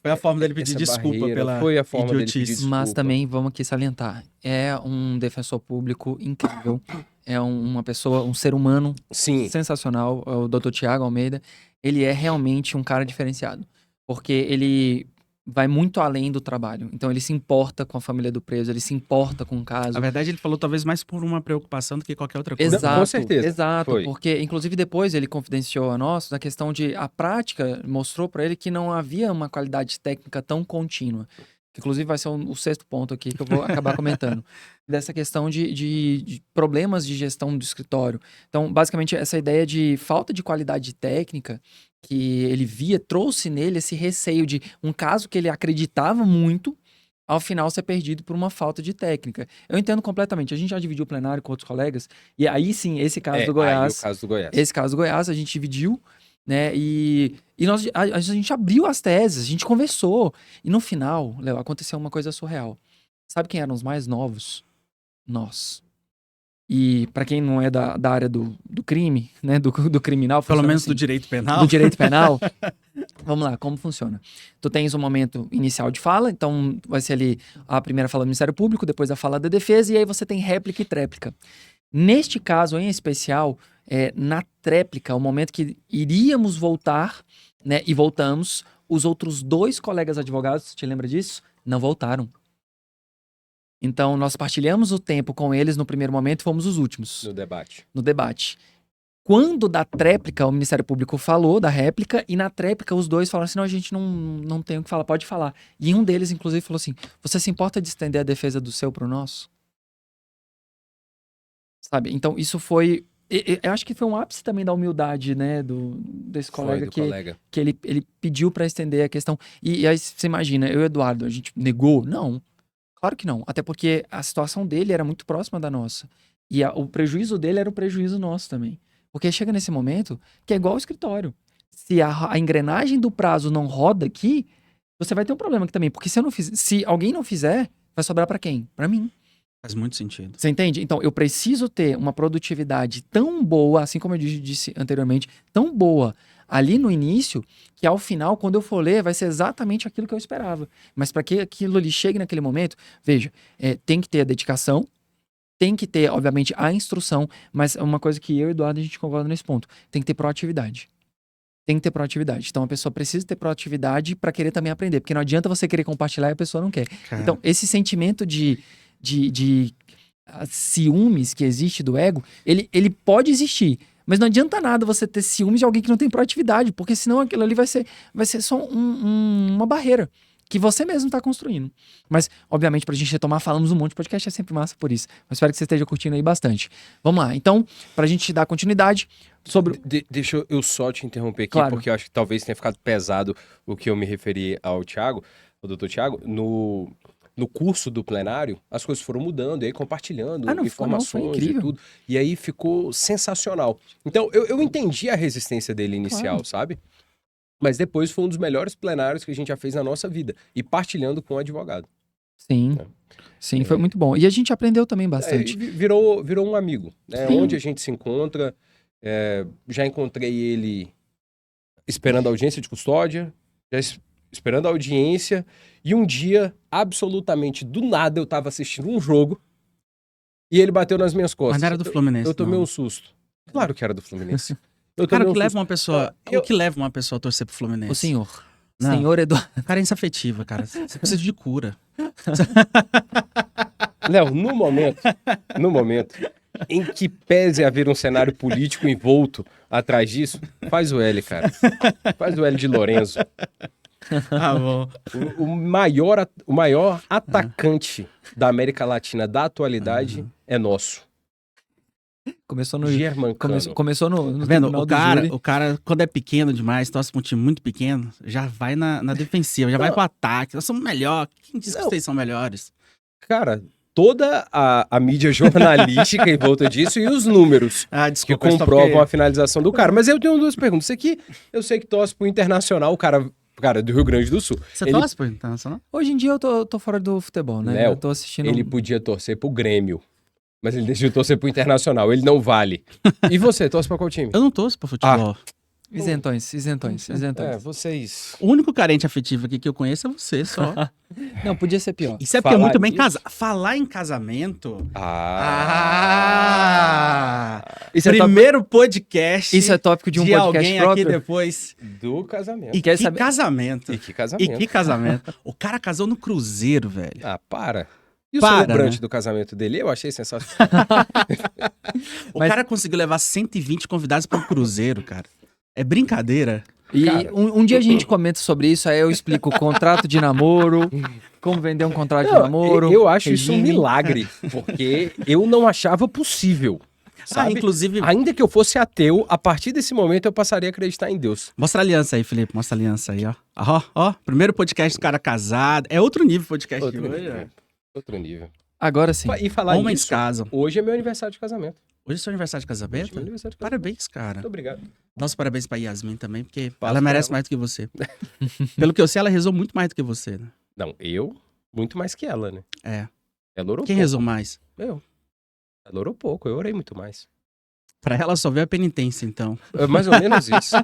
Foi a forma dele pedir essa desculpa barreira, pela foi a forma dele idiotice. pedir desculpa. Mas também vamos aqui salientar. É um defensor público incrível. É uma pessoa, um ser humano Sim, sensacional. O Dr. Tiago Almeida. Ele é realmente um cara diferenciado. Porque ele vai muito além do trabalho. Então ele se importa com a família do preso, ele se importa com o caso. Na verdade, ele falou talvez mais por uma preocupação do que qualquer outra coisa. Exato, com certeza. Exato, Foi. porque inclusive depois ele confidenciou a nós da questão de a prática mostrou para ele que não havia uma qualidade técnica tão contínua. Que inclusive vai ser o 6º ponto aqui que eu vou acabar comentando. Dessa questão de problemas de gestão do escritório. Então, basicamente, essa ideia de falta de qualidade técnica que ele via, trouxe nele esse receio de um caso que ele acreditava muito, ao final ser perdido por uma falta de técnica. Eu entendo completamente. A gente já dividiu o plenário com outros colegas, e aí sim, esse caso do aí Goiás... o caso do Goiás. Esse caso do Goiás, a gente dividiu, né? E a gente abriu as teses, a gente conversou. E no final, Léo, aconteceu uma coisa surreal. Sabe quem eram os mais novos? Nós. E pra quem não é da área do crime, né? Do criminal, Pelo funciona menos assim. do direito penal. Do direito penal. Vamos lá, como funciona? Tu tens um momento inicial de fala, então vai ser ali a primeira fala do Ministério Público, depois a fala da defesa, e aí você tem réplica e tréplica. Neste caso em especial, na tréplica, o momento que iríamos voltar, né, e voltamos, os outros 2 colegas advogados, te lembra disso? Não voltaram. Então, nós partilhamos o tempo com eles no primeiro momento e fomos os últimos No debate. Quando da tréplica, o Ministério Público falou da réplica, e na tréplica os 2 falaram assim, não, a gente não tem o que falar, pode falar. E um deles, inclusive, falou assim, você se importa de estender a defesa do seu pro nosso? Sabe? Então, isso foi... Eu acho que foi um ápice também da humildade, né, desse colega, que ele pediu para estender a questão. E aí você imagina, eu e o Eduardo, a gente negou? Não. Claro que não. Até porque a situação dele era muito próxima da nossa. E o prejuízo dele era o prejuízo nosso também. Porque chega nesse momento que é igual ao escritório. Se a engrenagem do prazo não roda aqui, você vai ter um problema aqui também. Porque se alguém não fizer, vai sobrar para quem? Para mim. Faz muito sentido. Você entende? Então, eu preciso ter uma produtividade tão boa, assim como eu disse anteriormente, tão boa ali no início, que ao final, quando eu for ler, vai ser exatamente aquilo que eu esperava. Mas para que aquilo ali chegue naquele momento, veja, tem que ter a dedicação, tem que ter, obviamente, a instrução, mas uma coisa que eu e o Eduardo, a gente concorda nesse ponto, tem que ter proatividade. Tem que ter proatividade. Então, a pessoa precisa ter proatividade para querer também aprender, porque não adianta você querer compartilhar e a pessoa não quer. Cara. Então, esse sentimento de ciúmes que existe do ego, ele pode existir, mas não adianta nada você ter ciúmes de alguém que não tem proatividade, porque senão aquilo ali vai ser só uma barreira que você mesmo está construindo. Mas, obviamente, pra gente retomar, falamos um monte de podcast, é sempre massa por isso. Mas espero que você esteja curtindo aí bastante. Vamos lá, então, pra gente dar continuidade sobre... Deixa eu só te interromper aqui, Claro. porque eu acho que talvez tenha ficado pesado o que eu me referi ao Thiago, ao doutor Thiago, no curso do plenário, as coisas foram mudando, e aí compartilhando foi informações incrível. e tudo. E aí ficou sensacional. Então, eu entendi a resistência dele inicial, Claro. sabe? Mas depois foi um dos melhores plenários que a gente já fez na nossa vida. E partilhando com o advogado. Sim, sim, foi muito bom. E a gente aprendeu também bastante. Virou um amigo, né? Sim. Onde a gente se encontra. Já encontrei ele esperando a audiência de custódia, esperando a audiência. E um dia, absolutamente do nada, eu tava assistindo um jogo e ele bateu nas minhas costas. Mas não era do Fluminense. Eu tomei não. um susto. Claro que era do Fluminense. Eu Cara, tomei o que um leva susto. uma pessoa. O que leva uma pessoa a torcer pro Fluminense? O senhor. Não. Senhor Eduardo. Carência afetiva, cara. Você precisa de cura. Léo, no momento em que pese haver um cenário político envolto atrás disso, faz o L, cara. Faz o L de Lorenzo. Ah, bom. O maior atacante da América Latina da atualidade é nosso. Começou no... Germancano. Começou no Tá vendo? tribunal O do júri. cara, quando é pequeno demais, torce pra um time muito pequeno, já vai na defensiva, já vai pro ataque. Nós somos melhor. Quem diz que vocês são melhores? Cara, toda a mídia jornalística em volta disso e os números Ah, que desculpa. só comprovam porque- a finalização do cara. Mas eu tenho 2 perguntas. Isso aqui, eu sei que torce pro Internacional, o cara do Rio Grande do Sul. Você Ele- torce pro Internacional? Hoje em dia eu tô fora do futebol, né? Léo, Eu tô assistindo... Ele podia torcer pro Grêmio, mas ele decidiu torcer pro Internacional. Ele não vale. E você, torce pra qual time? Eu não torço pro futebol. Isentões. Vocês... O único carente afetivo aqui que eu conheço é você, só. Não, podia ser pior. Isso é porque é Falar muito bem nisso- casado. Falar em casamento... Isso é Primeiro podcast Isso é tópico de um de podcast alguém próprio. aqui depois. Do casamento. E Quer que saber- casamento. E que casamento. E que casamento. O cara casou no Cruzeiro, velho. Ah, para. E o Para, celebrante né? do casamento dele? Eu achei sensacional. O Mas- cara conseguiu levar 120 convidados para um Cruzeiro, cara. É brincadeira. E Cara. um dia a gente comenta sobre isso, aí eu explico o contrato de namoro, como vender um contrato de Não, namoro. eu acho isso um regime. milagre, porque eu não achava possível, sabe? Inclusive... Ainda que eu fosse ateu, a partir desse momento eu passaria a acreditar em Deus. Mostra a aliança aí, Felipe. Mostra a aliança aí, ó. Ó. Primeiro podcast do cara casado. É outro nível podcast de hoje. Outro nível. Agora sim. E falar Homens nisso, casam. hoje é meu aniversário de casamento. Hoje é seu aniversário de Hoje é casamento? meu aniversário de casamento. Parabéns, cara. Muito obrigado. Nosso parabéns pra Yasmin também, porque Passo ela pra merece ela. mais do que você. Pelo que eu sei, ela rezou muito mais do que você, né? Não, eu, muito mais que ela, né? É. Ela orou Quem pouco. rezou mais? Eu. Ela orou pouco, eu orei muito mais. Pra ela só veio a penitência, então. É mais ou menos isso.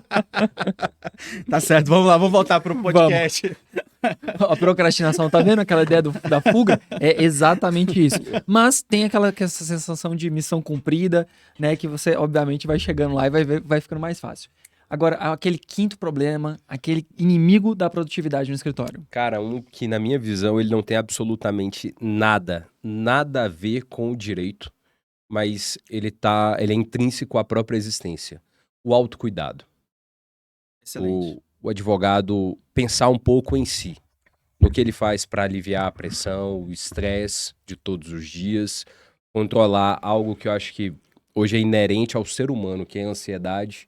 Tá certo, vamos lá, vamos voltar pro podcast. A procrastinação, tá vendo aquela ideia da fuga? É exatamente isso. Mas tem essa sensação de missão cumprida, né? Que você, obviamente, vai chegando lá e vai ficando mais fácil. Agora, aquele quinto problema, aquele inimigo da produtividade no escritório. Cara, um que na minha visão ele não tem absolutamente nada a ver com o direito, mas ele é intrínseco à própria existência. O autocuidado. Excelente. O advogado pensar um pouco em si, no que ele faz para aliviar a pressão, o estresse de todos os dias, controlar algo que eu acho que hoje é inerente ao ser humano, que é a ansiedade,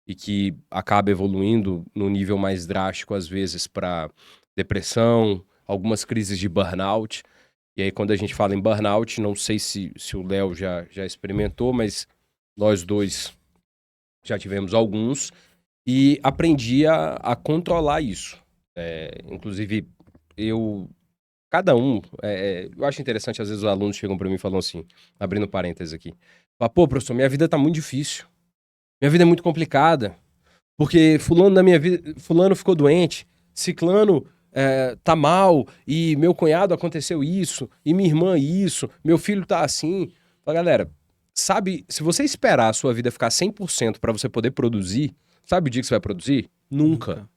e que acaba evoluindo num nível mais drástico, às vezes, para depressão, algumas crises de burnout. E aí, quando a gente fala em burnout, não sei se o Léo já experimentou, mas nós dois já tivemos alguns, e aprendi a controlar isso. Inclusive, cada um, eu acho interessante, às vezes os alunos chegam para mim e falam assim, abrindo parênteses aqui, fala, pô, professor, minha vida tá muito difícil. Minha vida é muito complicada, porque fulano ficou doente, ciclano tá mal, e meu cunhado aconteceu isso, e minha irmã isso, meu filho tá assim. Fala, galera, sabe, se você esperar a sua vida ficar 100% para você poder produzir, sabe o dia que você vai produzir? Nunca.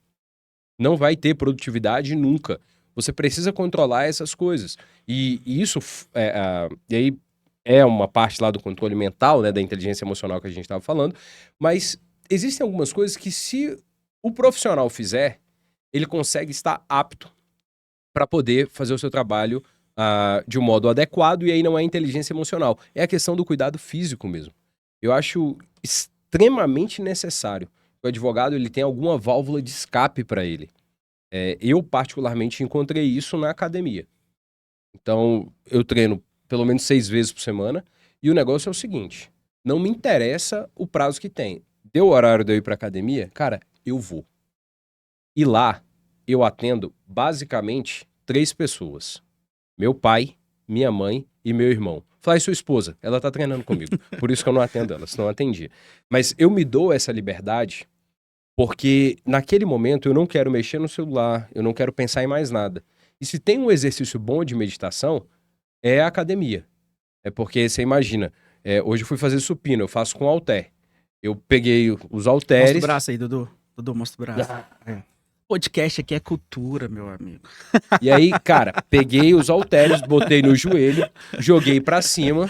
Não vai ter produtividade nunca. Você precisa controlar essas coisas. E isso, e aí é uma parte lá do controle mental, né, da inteligência emocional que a gente estava falando, mas existem algumas coisas que se o profissional fizer, ele consegue estar apto para poder fazer o seu trabalho de um modo adequado, e aí não é inteligência emocional, é a questão do cuidado físico mesmo. Eu acho extremamente necessário que o advogado ele tenha alguma válvula de escape para ele. Eu, particularmente, encontrei isso na academia. Então, eu treino pelo menos 6 vezes por semana, e o negócio é o seguinte, não me interessa o prazo que tem. Deu o horário de eu ir pra academia? Cara, eu vou. E lá, eu atendo, basicamente, 3 pessoas. Meu pai, minha mãe e meu irmão. Falei, sua esposa, ela tá treinando comigo. Por isso que eu não atendo ela, senão eu atendia. Mas eu me dou essa liberdade porque, naquele momento, eu não quero mexer no celular, eu não quero pensar em mais nada. E se tem um exercício bom de meditação, é a academia. É porque, você imagina, hoje eu fui fazer supino, eu faço com halter. Eu peguei os Mostra halteres... o braço aí, Dudu. Dudu, mostra o braço. Podcast aqui é cultura, meu amigo. E aí, cara, peguei os halteres, botei no joelho, joguei pra cima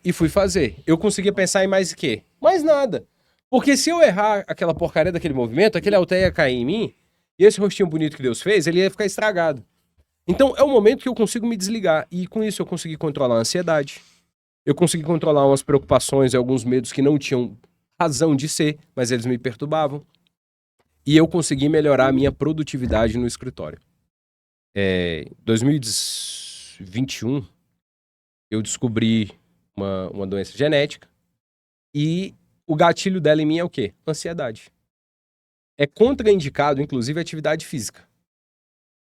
e fui fazer. Eu conseguia pensar em mais o quê? Mais nada. Porque se eu errar aquela porcaria daquele movimento, aquele halter ia cair em mim, e esse rostinho bonito que Deus fez, ele ia ficar estragado. Então, é o momento que eu consigo me desligar. E com isso eu consegui controlar a ansiedade. Eu consegui controlar umas preocupações e alguns medos que não tinham razão de ser, mas eles me perturbavam. E eu consegui melhorar a minha produtividade no escritório. Em 2021, eu descobri uma doença genética e o gatilho dela em mim é o quê? Ansiedade. É contraindicado, inclusive, a atividade física.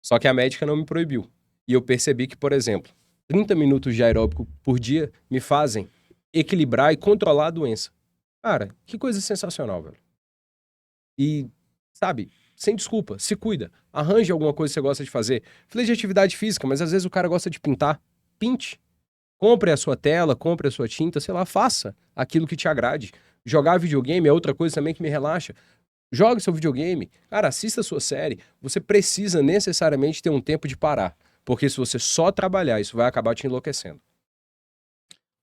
Só que a médica não me proibiu. E eu percebi que, por exemplo, 30 minutos de aeróbico por dia me fazem equilibrar e controlar a doença. Cara, que coisa sensacional, velho. E, sabe, sem desculpa, se cuida. Arranje alguma coisa que você gosta de fazer. Falei de atividade física, mas às vezes o cara gosta de pintar. Pinte. Compre a sua tela, compre a sua tinta, sei lá, faça aquilo que te agrade. Jogar videogame é outra coisa também que me relaxa. Jogue seu videogame. Cara, assista a sua série. Você precisa necessariamente ter um tempo de parar. Porque se você só trabalhar, isso vai acabar te enlouquecendo.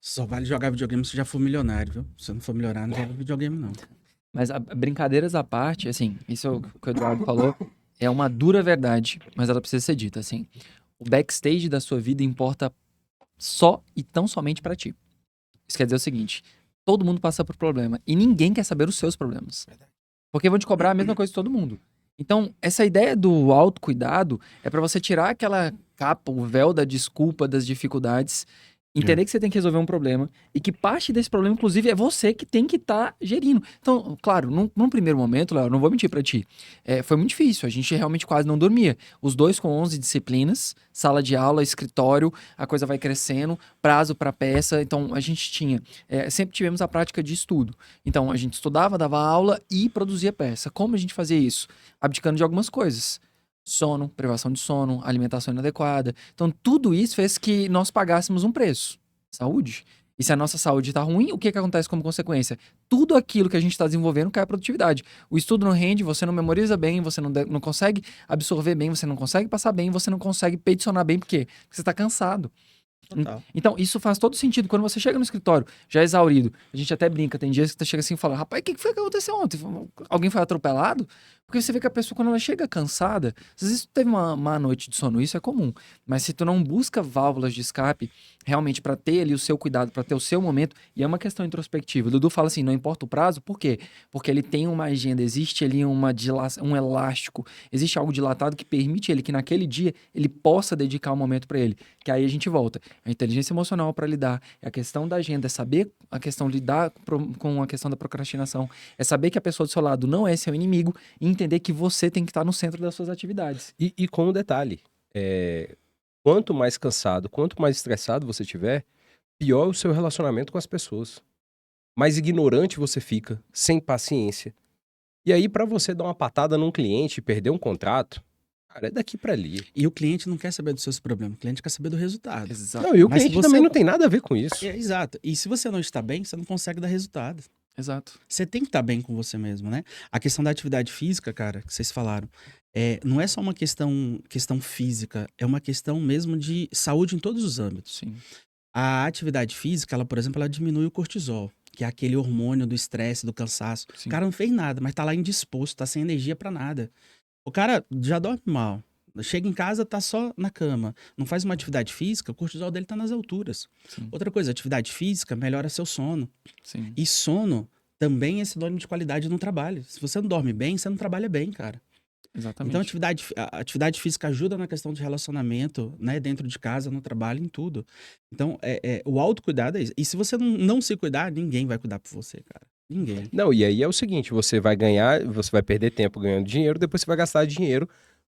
Só vale jogar videogame se você já for milionário, viu? Se você não for milionário, não joga videogame, não. Mas brincadeiras à parte, assim, isso é o que o Eduardo falou, é uma dura verdade, mas ela precisa ser dita, assim. O backstage da sua vida importa só e tão somente pra ti. Isso quer dizer o seguinte, todo mundo passa por problema e ninguém quer saber os seus problemas. Porque vão te cobrar a mesma coisa de todo mundo. Então, essa ideia do autocuidado é pra você tirar aquela capa, o véu da desculpa, das dificuldades Entender que você tem que resolver um problema e que parte desse problema, inclusive, é você que tem que estar gerindo. Então, claro, num primeiro momento, Léo, não vou mentir pra ti, foi muito difícil. A gente realmente quase não dormia. Os dois com 11 disciplinas, sala de aula, escritório, a coisa vai crescendo, prazo pra peça. Então, a gente sempre tivemos a prática de estudo. Então, a gente estudava, dava aula e produzia peça. Como a gente fazia isso? Abdicando de algumas coisas. Sono, privação de sono, alimentação inadequada. Então, tudo isso fez que nós pagássemos um preço. Saúde. E se a nossa saúde tá ruim, o que acontece como consequência? Tudo aquilo que a gente está desenvolvendo cai a produtividade. O estudo não rende, você não memoriza bem, você não consegue absorver bem, você não consegue passar bem, você não consegue peticionar bem. Por quê? Porque você está cansado. Total. Então, isso faz todo sentido. Quando você chega no escritório, já exaurido, a gente até brinca, tem dias que você chega assim e fala, rapaz, o que foi que aconteceu ontem? Alguém foi atropelado? Porque você vê que a pessoa, quando ela chega cansada, às vezes tu teve uma má noite de sono, isso é comum. Mas se tu não busca válvulas de escape, realmente para ter ali o seu cuidado, para ter o seu momento, e é uma questão introspectiva. O Dudu fala assim, não importa o prazo, por quê? Porque ele tem uma agenda, existe ali um elástico, existe algo dilatado que permite ele que naquele dia ele possa dedicar um momento para ele. Que aí a gente volta. A inteligência emocional para lidar, é a questão da agenda, é saber a questão de lidar com a questão da procrastinação, é saber que a pessoa do seu lado não é seu inimigo e entender que você tem que estar no centro das suas atividades. E com um detalhe, quanto mais cansado, quanto mais estressado você tiver, pior o seu relacionamento com as pessoas. Mais ignorante você fica, sem paciência. E aí, pra você dar uma patada num cliente e perder um contrato, cara, é daqui pra ali. E o cliente não quer saber dos seus problemas, o cliente quer saber do resultado. Exato. Não, e o Mas cliente se você- também não tem nada a ver com isso. Exato. E se você não está bem, você não consegue dar resultado. Exato. Você tem que estar bem com você mesmo, né? A questão da atividade física, cara, que vocês falaram, não é só uma questão física, é uma questão mesmo de saúde em todos os âmbitos. Sim. A atividade física, ela, por exemplo, ela diminui o cortisol, que é aquele hormônio do estresse, do cansaço. Sim. O cara não fez nada, mas tá lá indisposto, tá sem energia pra nada. O cara já dorme mal. Chega em casa, tá só na cama. Não faz uma atividade física, o cortisol dele tá nas alturas. Sim. Outra coisa, atividade física melhora seu sono. Sim. E sono também é sinônimo de qualidade no trabalho. Se você não dorme bem, você não trabalha bem, cara. Exatamente. Então, a atividade física ajuda na questão de relacionamento, né? Dentro de casa, no trabalho, em tudo. Então, o autocuidado é isso. E se você não se cuidar, ninguém vai cuidar por você, cara. Ninguém. Não, e aí é o seguinte, você vai perder tempo ganhando dinheiro, depois você vai gastar dinheiro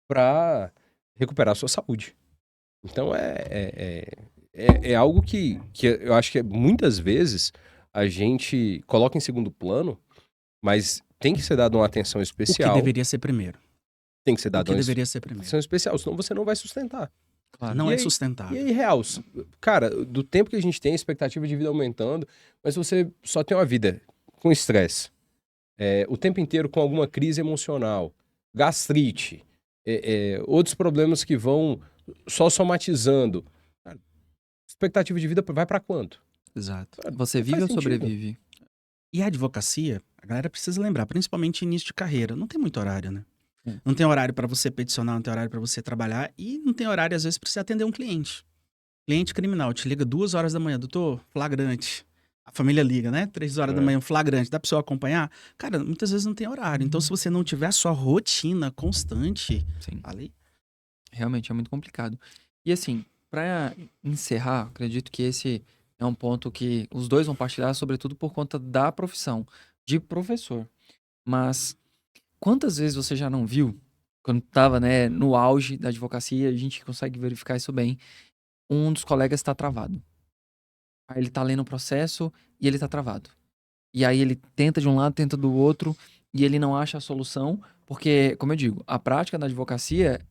pra recuperar a sua saúde. Então é algo que eu acho que muitas vezes a gente coloca em segundo plano, mas tem que ser dado uma atenção O especial. que deveria ser primeiro. Tem que ser O dado que uma deveria ser primeiro. atenção especial, senão você não vai sustentar. Claro. Não E é aí- sustentável. E aí, real, cara, do tempo que a gente tem, a expectativa de vida aumentando, mas você só tem uma vida com estresse, o tempo inteiro com alguma crise emocional, gastrite, outros problemas que vão só somatizando. Cara, expectativa de vida vai pra quanto? Exato. Você Não vive ou faz sentido. sobrevive? E a advocacia, a galera precisa lembrar, principalmente início de carreira, não tem muito horário, né? É. Não tem horário pra você peticionar, não tem horário pra você trabalhar e não tem horário, às vezes, pra você atender um cliente. Cliente criminal, te liga 2 horas da manhã, doutor, flagrante. A família liga, né? 3 horas da manhã, flagrante. Dá pra você acompanhar? Cara, muitas vezes não tem horário. Então, se você não tiver a sua rotina constante Sim. ali... Realmente é muito complicado. E assim, pra encerrar, acredito que esse é um ponto que os dois vão partilhar, sobretudo por conta da profissão de professor. Mas quantas vezes você já não viu, quando estava, né, no auge da advocacia, a gente consegue verificar isso bem, um dos colegas está travado. Aí ele tá lendo o processo e ele tá travado. E aí ele tenta de um lado, tenta do outro, e ele não acha a solução, porque, como eu digo, a prática da advocacia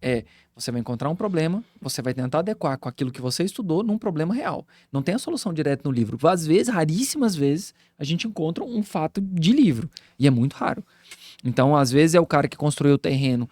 você vai encontrar um problema, você vai tentar adequar com aquilo que você estudou num problema real. Não tem a solução direta no livro. Às vezes, raríssimas vezes, a gente encontra um fato de livro, e é muito raro. Então, às vezes, é o cara que construiu o terreno,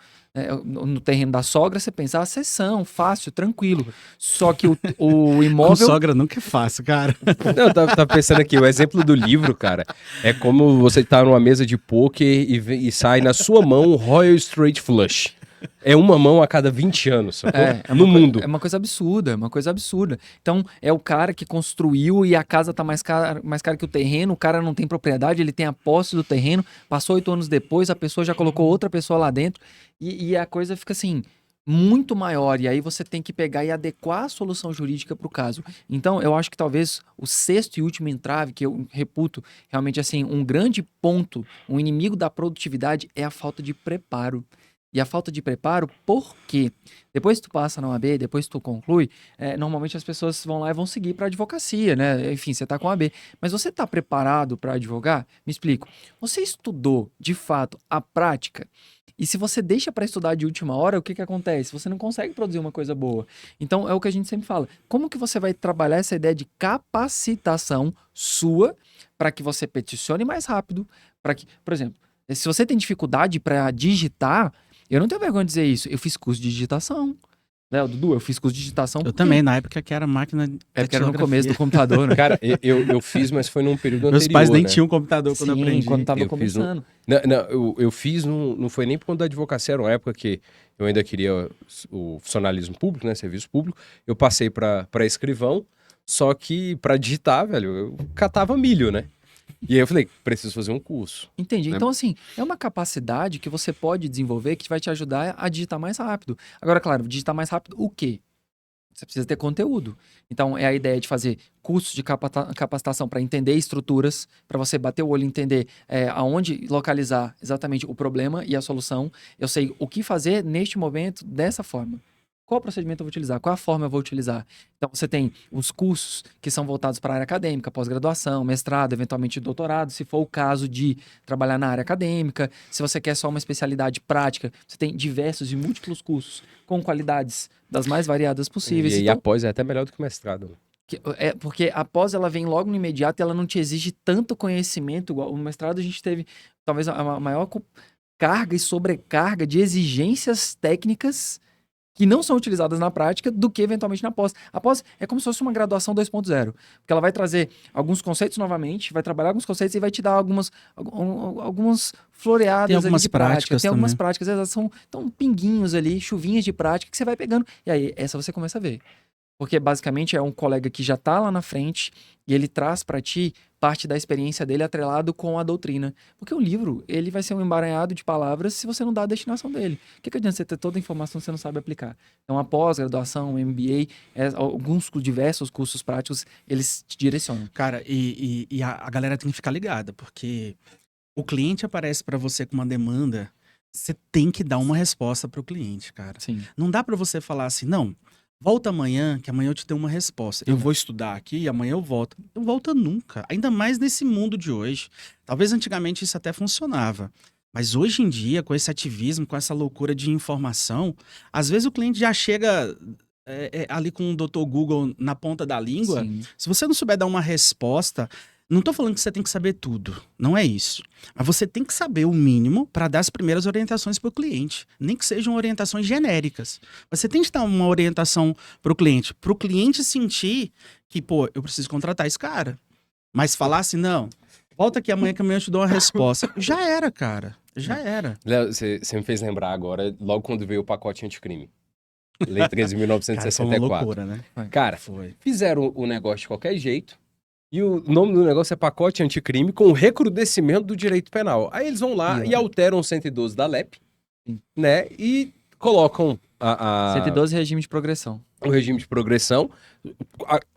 no terreno da sogra, você pensa, sessão, fácil, tranquilo. Só que o Com imóvel... sogra nunca é fácil, cara. Não, eu tava pensando aqui, o exemplo do livro, cara, é como você tá numa mesa de pôquer e sai na sua mão um Royal Straight Flush. É uma mão a cada 20 anos, sacou? No mundo. É uma coisa absurda, é uma coisa absurda. Então, é o cara que construiu e a casa tá mais cara que o terreno, o cara não tem propriedade, ele tem a posse do terreno, passou 8 anos depois, a pessoa já colocou outra pessoa lá dentro e a coisa fica assim, muito maior, e aí você tem que pegar e adequar a solução jurídica para o caso. Então, eu acho que talvez o sexto e último entrave, que eu reputo realmente assim, um grande ponto, um inimigo da produtividade é a falta de preparo. E a falta de preparo, por quê? Depois que tu passa na OAB, depois que tu conclui, normalmente as pessoas vão lá e vão seguir para advocacia, né? Enfim, você tá com a OAB. Mas você tá preparado para advogar? Me explico. Você estudou, de fato, a prática? E se você deixa para estudar de última hora, o que que acontece? Você não consegue produzir uma coisa boa. Então, é o que a gente sempre fala. Como que você vai trabalhar essa ideia de capacitação sua para que você peticione mais rápido, para que, por exemplo, se você tem dificuldade para digitar, eu não tenho vergonha de dizer isso. Eu fiz curso de digitação. Né, Dudu, eu fiz curso de digitação. Eu também, na época que era máquina de porque era no começo do computador, né? Cara, eu fiz, mas foi num período anterior. Meus pais nem né? tinham computador quando eu Sim, aprendi. quando tava Eu fiz começando. Eu fiz, não foi nem por conta da advocacia, era uma época que eu ainda queria o funcionalismo público, né, serviço público. Eu passei para escrivão, só que para digitar, velho, eu catava milho, né? E aí eu falei, preciso fazer um curso. Entendi. Né? Então, assim, é uma capacidade que você pode desenvolver que vai te ajudar a digitar mais rápido. Agora, claro, digitar mais rápido o quê? Você precisa ter conteúdo. Então, é a ideia de fazer cursos de capacitação para entender estruturas, para você bater o olho e entender aonde localizar exatamente o problema e a solução. Eu sei o que fazer neste momento dessa forma. Qual procedimento eu vou utilizar? Qual a forma eu vou utilizar? Então, você tem os cursos que são voltados para a área acadêmica, pós-graduação, mestrado, eventualmente doutorado, se for o caso de trabalhar na área acadêmica. Se você quer só uma especialidade prática, você tem diversos e múltiplos cursos com qualidades das mais variadas possíveis. E Então, após é até melhor do que o mestrado. porque após ela vem logo no imediato e ela não te exige tanto conhecimento. Igual o mestrado a gente teve talvez a maior carga e sobrecarga de exigências técnicas que não são utilizadas na prática do que eventualmente na pós. A pós é como se fosse uma graduação 2.0, porque ela vai trazer alguns conceitos novamente, vai trabalhar alguns conceitos e vai te dar algumas floreadas Tem algumas ali de prática. práticas Tem algumas também. práticas, elas são pinguinhos ali, chuvinhas de prática que você vai pegando. E aí, essa você começa a ver. Porque basicamente é um colega que já tá lá na frente e ele traz para ti parte da experiência dele atrelado com a doutrina. Porque o livro, ele vai ser um emaranhado de palavras se você não dá a destinação dele. O que adianta você ter toda a informação se você não sabe aplicar? Então, a pós-graduação, o MBA, alguns diversos cursos práticos, eles te direcionam. Cara, e a galera tem que ficar ligada, porque o cliente aparece para você com uma demanda, você tem que dar uma resposta para o cliente, cara. Sim. Não dá para você falar assim, não, volta amanhã, que amanhã eu te dou uma resposta. Eu vou estudar aqui e amanhã eu volto. Não volta nunca, ainda mais nesse mundo de hoje. Talvez antigamente isso até funcionava. Mas hoje em dia, com esse ativismo, com essa loucura de informação, às vezes o cliente já chega ali com o Dr. Google na ponta da língua. Sim. Se você não souber dar uma resposta, não tô falando que você tem que saber tudo, não é isso. Mas você tem que saber o mínimo para dar as primeiras orientações para o cliente, nem que sejam orientações genéricas. Você tem que dar uma orientação para o cliente sentir que, pô, eu preciso contratar esse cara. Mas falar assim, não, volta aqui amanhã que amanhã eu te dou uma resposta. Já era, cara, já era. Léo, você me fez lembrar agora, logo quando veio o pacote anticrime. Lei Cara, foi uma 13.964. loucura, né? Cara, Foi. fizeram o negócio de qualquer jeito. E o nome do negócio é pacote anticrime com recrudescimento do direito penal. Aí eles vão lá e alteram o 112 da LEP, Sim. né? E colocam 112 regime de progressão. o regime de progressão.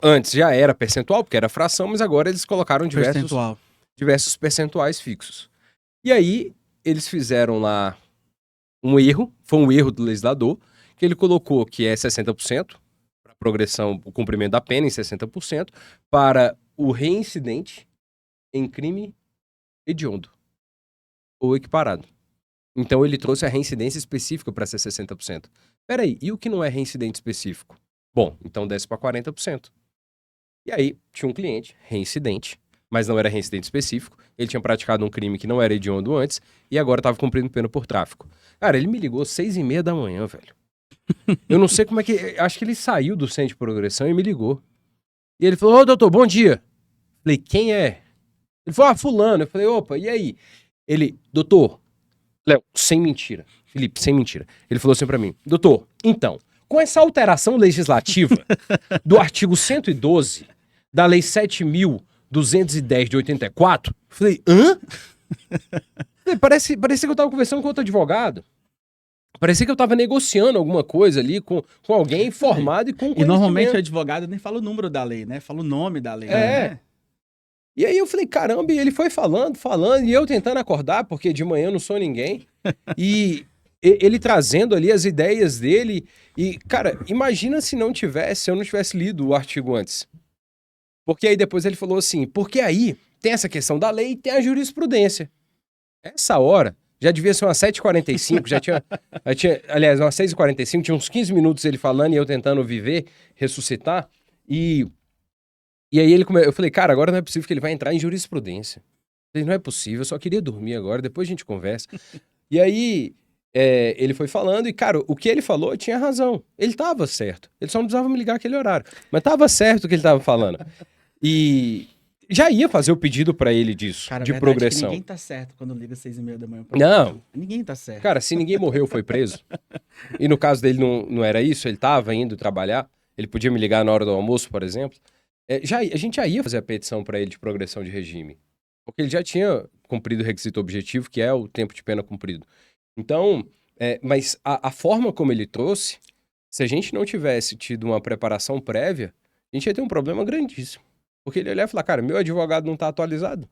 Antes já era percentual, porque era fração, mas agora eles colocaram diversos percentuais fixos. E aí eles fizeram lá um erro, foi um erro do legislador, que ele colocou que é 60%, para progressão, o cumprimento da pena em 60%, para o reincidente em crime hediondo ou equiparado. Então ele trouxe a reincidência específica para ser 60%. Peraí, e o que não é reincidente específico? Bom, então desce para 40%. E aí tinha um cliente reincidente, mas não era reincidente específico, ele tinha praticado um crime que não era hediondo antes e agora estava cumprindo pena por tráfico. Cara, ele me ligou 6h30 da manhã, velho. Eu não sei como é que... Acho que ele saiu do centro de progressão e me ligou. E ele falou, ô doutor, bom dia. Falei, quem é? Ele falou, fulano. Eu falei, opa, e aí? Ele, doutor, Léo, sem mentira. Felipe, sem mentira. Ele falou assim pra mim, doutor, então, com essa alteração legislativa do artigo 112 da lei 7.210 de 84, eu falei, hã? Parece que eu tava conversando com outro advogado. Parecia que eu tava negociando alguma coisa ali com alguém formado e com E normalmente o conhecimento. advogado nem fala o número da lei, né? Fala o nome da lei. É. Né? E aí eu falei, caramba, e ele foi falando, e eu tentando acordar, porque de manhã eu não sou ninguém. E ele trazendo ali as ideias dele. E, cara, imagina se eu não tivesse lido o artigo antes. Porque aí depois ele falou assim, porque aí tem essa questão da lei e tem a jurisprudência. Essa hora, já devia ser umas 7h45, já tinha, aliás, umas 6h45, tinha uns 15 minutos ele falando e eu tentando viver, ressuscitar. E aí eu falei, cara, agora não é possível que ele vai entrar em jurisprudência. Eu falei, não é possível, eu só queria dormir agora, depois a gente conversa. E aí ele foi falando e, cara, o que ele falou tinha razão. Ele tava certo. Ele só não precisava me ligar aquele horário. Mas tava certo o que ele tava falando. E já ia fazer o pedido pra ele disso, Cara, a de verdade é que progressão. ninguém tá certo quando liga 6h30 da manhã. Não. Ninguém tá certo. Cara, se ninguém morreu, foi preso. E no caso dele não era isso, ele tava indo trabalhar. Ele podia me ligar na hora do almoço, por exemplo. A gente já ia fazer a petição para ele de progressão de regime. Porque ele já tinha cumprido o requisito objetivo, que é o tempo de pena cumprido. Então, mas a forma como ele trouxe, se a gente não tivesse tido uma preparação prévia, a gente ia ter um problema grandíssimo. Porque ele ia olhar e falar, cara, meu advogado não tá atualizado.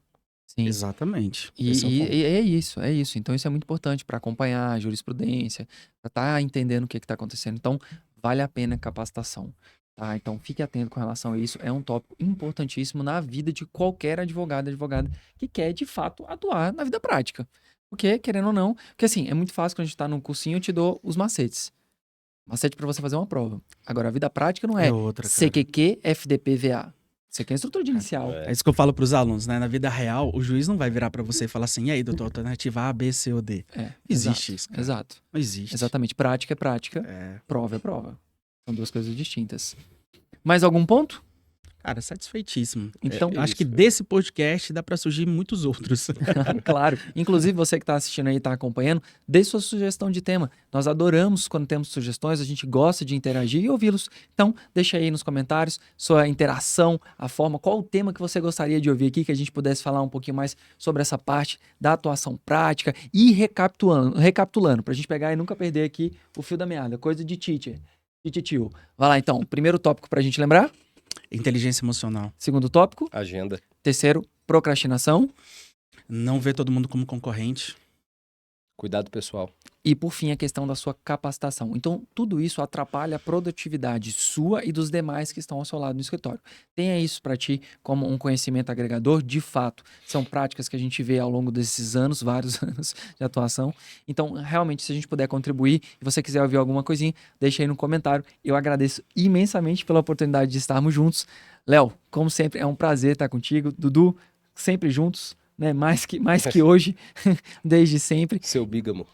Sim. Exatamente. E, Esse é o ponto. e é isso, é isso. Então isso é muito importante para acompanhar a jurisprudência, para estar entendendo o que está acontecendo. Então, vale a pena capacitação. Tá? Então, fique atento com relação a isso. É um tópico importantíssimo na vida de qualquer advogado, advogada que quer, de fato, atuar na vida prática. Porque, querendo ou não, porque assim, é muito fácil quando a gente está num cursinho, eu te dou os macetes. Macete para você fazer uma prova. Agora, a vida prática não é outra, cara. CQQ, FDP, VA. Você quer instrutor de inicial. É isso que eu falo pros alunos, né? Na vida real, o juiz não vai virar pra você e falar assim, e aí, doutor, alternativa A, B, C ou D. Não existe isso, cara. Exato. Não existe. Exatamente. Prática é prática, É. prova é prova. São duas coisas distintas. Mais algum ponto? Cara, satisfeitíssimo. Então, Acho que desse podcast dá pra surgir muitos outros. claro. Inclusive, você que está assistindo aí, está acompanhando, dê sua sugestão de tema. Nós adoramos quando temos sugestões, a gente gosta de interagir e ouvi-los. Então, deixa aí nos comentários sua interação, a forma, qual o tema que você gostaria de ouvir aqui, que a gente pudesse falar um pouquinho mais sobre essa parte da atuação prática e recapitulando para a gente pegar e nunca perder aqui o fio da meada, coisa de teacher, de tio. Vai lá, então. Primeiro tópico para a gente lembrar. Inteligência emocional. Segundo tópico. Agenda. Terceiro, procrastinação. Não ver todo mundo como concorrente. Cuidado pessoal. E, por fim, a questão da sua capacitação. Então, tudo isso atrapalha a produtividade sua e dos demais que estão ao seu lado no escritório. Tenha isso para ti como um conhecimento agregador. De fato, são práticas que a gente vê ao longo desses anos, vários anos de atuação. Então, realmente, se a gente puder contribuir e você quiser ouvir alguma coisinha, deixa aí no comentário. Eu agradeço imensamente pela oportunidade de estarmos juntos. Léo, como sempre, é um prazer estar contigo. Dudu, sempre juntos, né? Mais que hoje, desde sempre. Seu bígamo.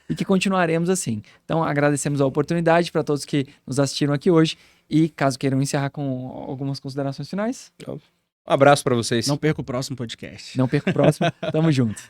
E que continuaremos assim. Então, agradecemos a oportunidade para todos que nos assistiram aqui hoje. E caso queiram encerrar com algumas considerações finais, Um abraço para vocês. Não perca o próximo podcast. não perca o próximo. Tamo junto.